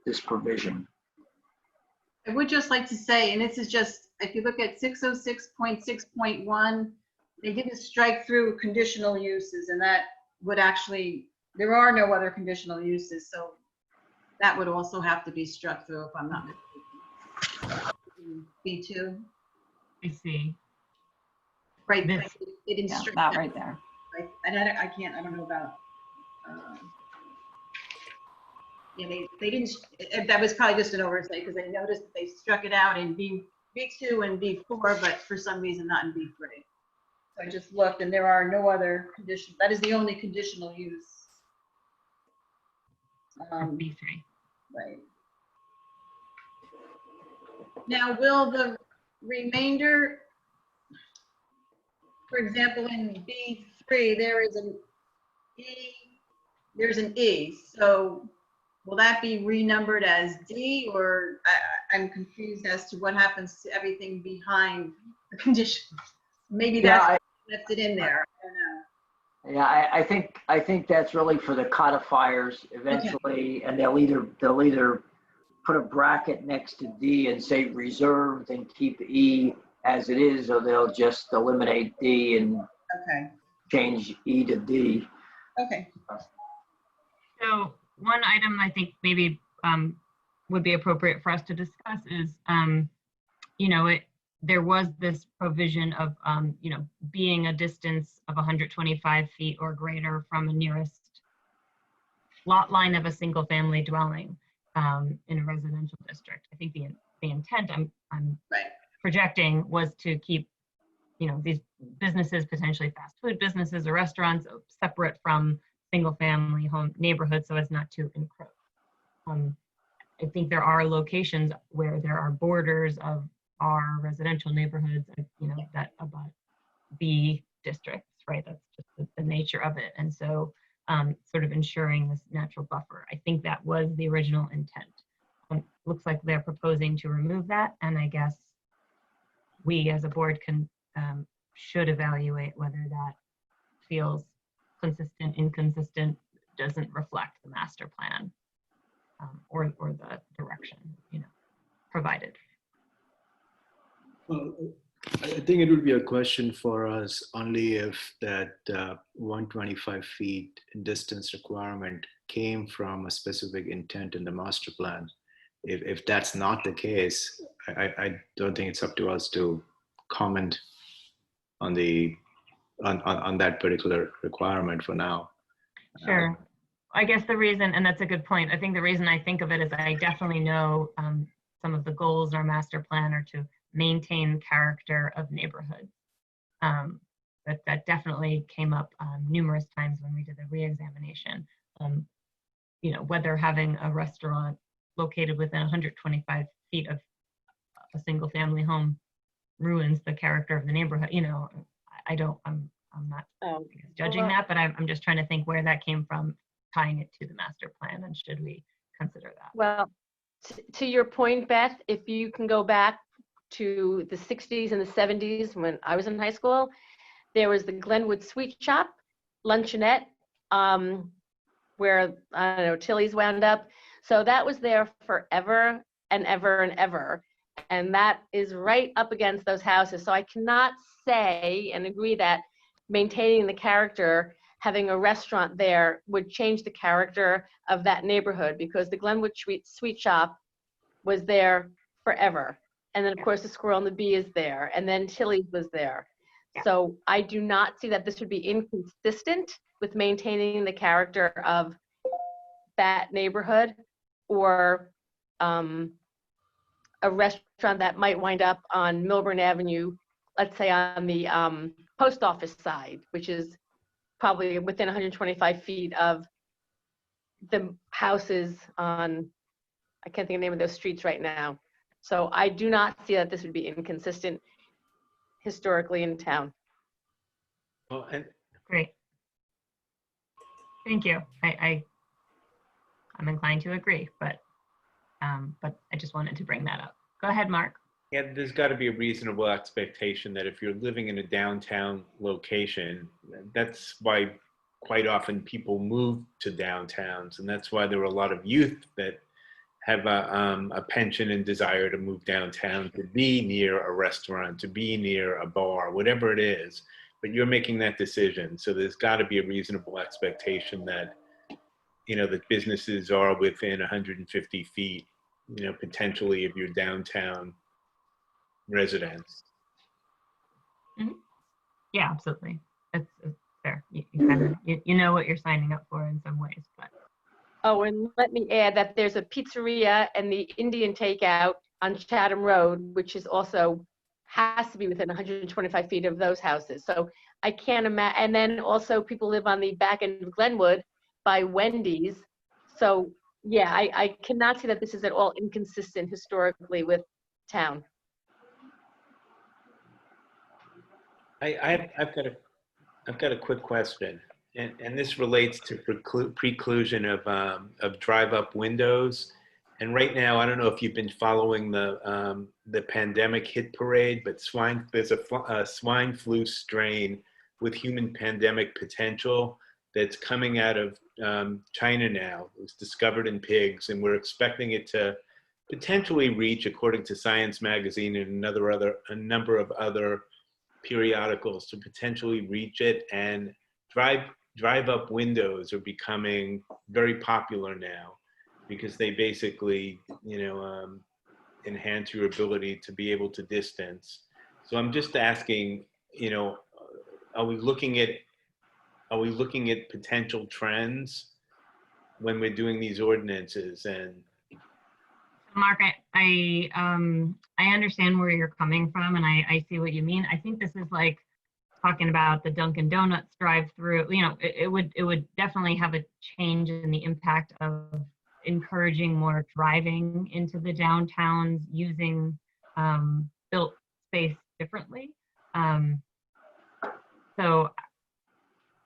this provision. I would just like to say, and this is just, if you look at 606.6.1, they didn't strike through conditional uses, and that would actually, there are no other conditional uses, so that would also have to be struck through if I'm not mistaken. B2. I see. Right, This, they didn't Yeah, strike that right there. Right, and I don't know about, yeah, they didn't, that was probably just an oversight because I noticed that they struck it out in B2 and B4, but for some reason not in B3. So I just looked and there are no other conditions. That is the only conditional use. B3. Right. Now, will the remainder, for example, in B3, there's an E, so will that be renumbered as D, or I'm confused as to what happens to everything behind the condition? Maybe that's left it in there. I don't know. Yeah, I think that's really for the codifiers eventually, and they'll either put a bracket next to D and say reserved and keep E as it is, or they'll just eliminate D and change E to D. Okay. So one item I think maybe would be appropriate for us to discuss is, there was this provision of, being a distance of 125 feet or greater from a nearest lot line of a single family dwelling in a residential district. I think the intent I'm projecting was to keep, these businesses, potentially fast food businesses or restaurants, separate from single family home neighborhoods so as not to encroach. I think there are locations where there are borders of our residential neighborhoods, that about B districts, right? That's just the nature of it. And so sort of ensuring this natural buffer. I think that was the original intent. Looks like they're proposing to remove that. And I guess we as a board should evaluate whether that feels consistent, inconsistent, doesn't reflect the master plan or the direction, provided. Well, I think it would be a question for us only if that 125 feet distance requirement came from a specific intent in the master plan. If that's not the case, I don't think it's up to us to comment on that particular requirement for now. Sure. I guess the reason, and that's a good point, I think the reason I think of it is I definitely know some of the goals in our master plan are to maintain character of neighborhoods. That definitely came up numerous times when we did the re-examination. Whether having a restaurant located within 125 feet of a single family home ruins the character of the neighborhood, I'm not judging that, but I'm just trying to think where that came from, tying it to the master plan, and should we consider that? Well, to your point, Beth, if you can go back to the 60s and the 70s when I was in high school, there was the Glenwood Sweet Shop, Luncheonette, where, I don't know, Tilly's wound up. So that was there forever and ever and ever. And that is right up against those houses. So I cannot say and agree that maintaining the character, having a restaurant there would change the character of that neighborhood, because the Glenwood Sweet Shop was there forever. And then of course the Squirrel and the Bee is there, and then Tilly's was there. So I do not see that this would be inconsistent with maintaining the character of that neighborhood, or a restaurant that might wind up on Millburn Avenue, let's say on the post office side, which is probably within 125 feet of the houses on, I can't think of the name of those streets right now. So I do not see that this would be inconsistent historically in town. Well, and Great. Thank you. I'm inclined to agree, but I just wanted to bring that up. Go ahead, Mark. yeah, there's got to be a reasonable expectation that if you're living in a downtown location, that's why quite often people move to downtowns, and that's why there are a lot of youth that have a penchant and desire to move downtown, to be near a restaurant, to be near a bar, whatever it is. But you're making that decision, so there's got to be a reasonable expectation that, you know, that businesses are within 150 feet, you know, potentially of your downtown residents. Mm-hmm. Yeah, absolutely. It's fair. You kind of you know what you're signing up for in some ways, but. Oh, and let me add that there's a pizzeria and the Indian takeout on Chatham Road, which is also has to be within 125 feet of those houses. So I can't imagine. And then also people live on the back end of Glenwood by Wendy's. So yeah, I cannot see that this is at all inconsistent historically with town. I've got a quick question, and this relates to preclusion of drive-up windows. And right now, I don't know if you've been following the pandemic hit parade, but there's a swine flu strain with human pandemic potential that's coming out of China now. It was discovered in pigs, and we're expecting it to potentially reach, according to Science Magazine and a number of other periodicals, to potentially reach it. And drive-up windows are becoming very popular now because they basically, you know, enhance your ability to be able to distance. So I'm just asking, you know, are we looking at potential trends when we're doing these ordinances? And Mark, I understand where you're coming from, and I see what you mean. I think this is like talking about the Dunkin' Donuts drive-through. You know, it would definitely have a change in the impact of encouraging more driving into the downtowns, using built space differently. So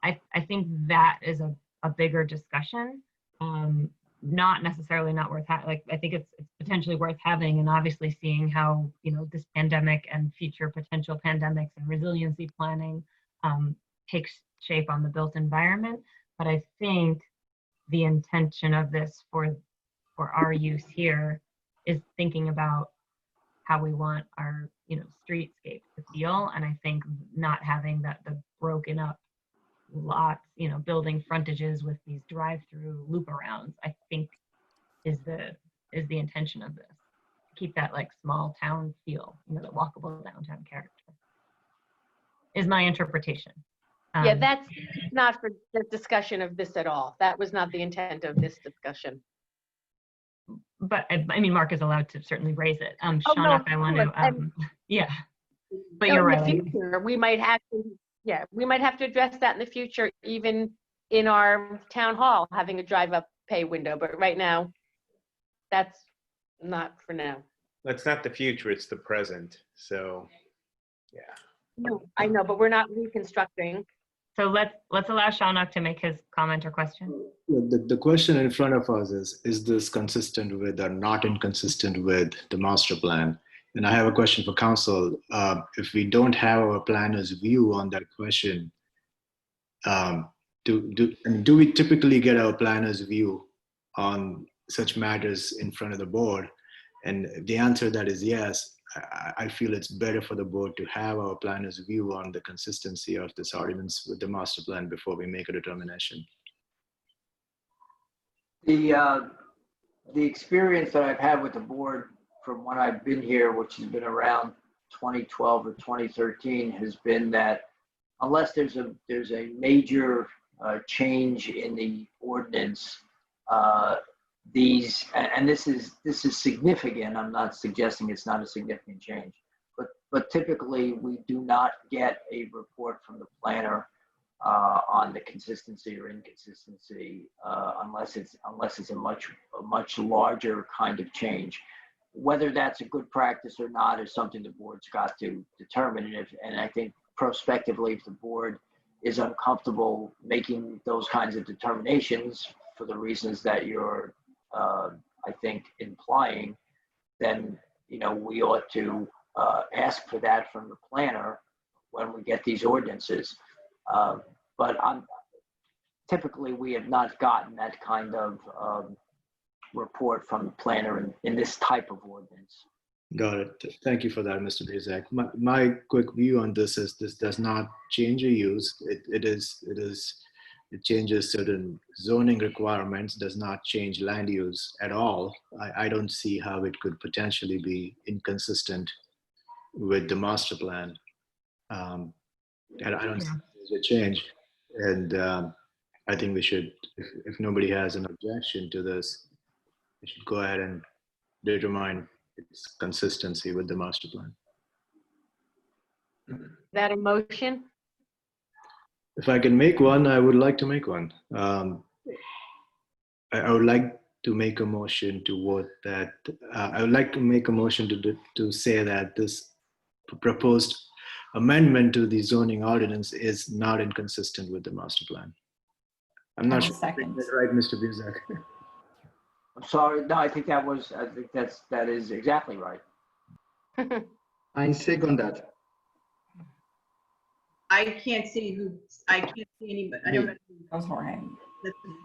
I think that is a bigger discussion. Not necessarily not worth having. I think it's potentially worth having, and obviously seeing how, you know, this pandemic and future potential pandemics and resiliency planning takes shape on the built environment. But I think the intention of this for our use here is thinking about how we want our, you know, streetscape to feel. And I think not having the broken up lots, you know, building frontages with these drive-through loop arounds, I think is the intention of this. Keep that like small town feel, you know, the walkable downtown character is my interpretation. Yeah, that's not for the discussion of this at all. That was not the intent of this discussion. But I mean, Mark is allowed to certainly raise it. Oh, Sean, no, if I want to, yeah. But no, you're in right. the future, we might have to address that in the future, even in our town hall, having a drive-up pay window. But right now, that's not for now. that's not the future, it's the present. So, yeah. No, I know, but we're not reconstructing. So let's allow Shawnok to make his comment or question. The question in front of us is this consistent with or not inconsistent with the master plan? And I have a question for council. If we don't have our planner's view on that question, do we typically get our planner's view on such matters in front of the board? And if the answer to that is yes, I feel it's better for the board to have our planner's view on the consistency of this ordinance with the master plan before we make a determination. The experience that I've had with the board from when I've been here, which has been around 2012 or 2013, has been that unless there's a major change in the ordinance, this is significant. I'm not suggesting it's not a significant change, but but typically we do not get a report from the planner on the consistency or inconsistency unless it's a much larger kind of change. Whether that's a good practice or not is something the board's got to determine. And I think prospectively, if the board is uncomfortable making those kinds of determinations for the reasons that you're, I think, implying, then, you know, we ought to ask for that from the planner when we get these ordinances. But typically, we have not gotten that kind of report from the planner in this type of ordinance. Got it. Thank you for that, Mr. Bezak. My quick view on this is this does not change a use. It changes certain zoning requirements, does not change land use at all. I don't see how it could potentially be inconsistent with the master plan. And I don't see there's a change. And I think we should, if nobody has an objection to this, we should go ahead and determine its consistency with the master plan. That a motion? If I can make one, I would like to make one. I would like to make a motion to vote that, I would like to make a motion to say that this proposed amendment to the zoning ordinance is not inconsistent with the master plan. I'm not sure. Second. That's right, Mr. Bezak. I'm sorry. No, I think that is exactly right. I second that. I can't see anybody. I don't know. That was Jorge.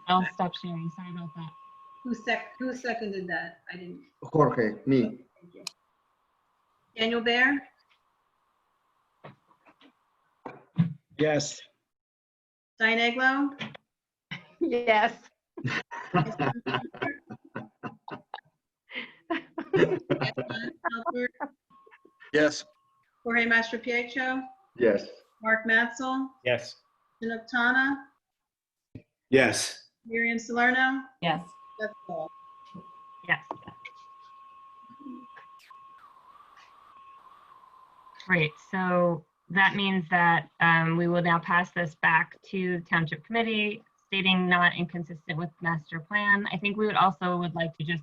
I'll stop sharing. Sorry about that. Who seconded that? I didn't. Jorge, me. Thank you. Daniel Bear, Yes. Diane Aglo, Yes. Yes. Jorge Mastropietro, Yes. Mark Matzel, Yes. Chinook Tana, Yes. Miriam Salerno. Yes. That's all. Yes. Great. So that means that we will now pass this back to the Township Committee, stating not inconsistent with master plan. I think we would like to just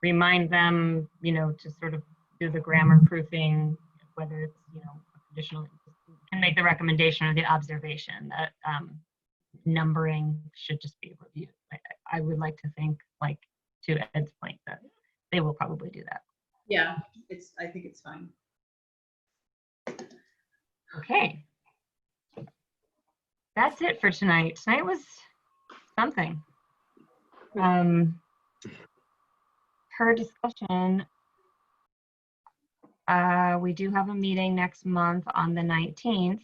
remind them, you know, to sort of do the grammar proofing, whether it's, you know, additional, and make the recommendation or the observation that numbering should just be reviewed. I would like to think, like to Ed's point, that they will probably do that. Yeah, I think it's fine. Okay. That's it for tonight. Tonight was something. Per discussion, we do have a meeting next month on the 19th.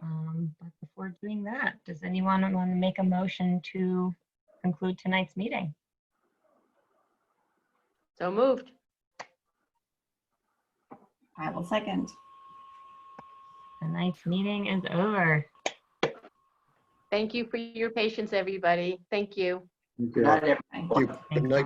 But before doing that, does anyone want to make a motion to conclude tonight's meeting? So moved. I will second. Tonight's meeting is over. Thank you for your patience, everybody. Thank you. Thank you. Thank you. Good night.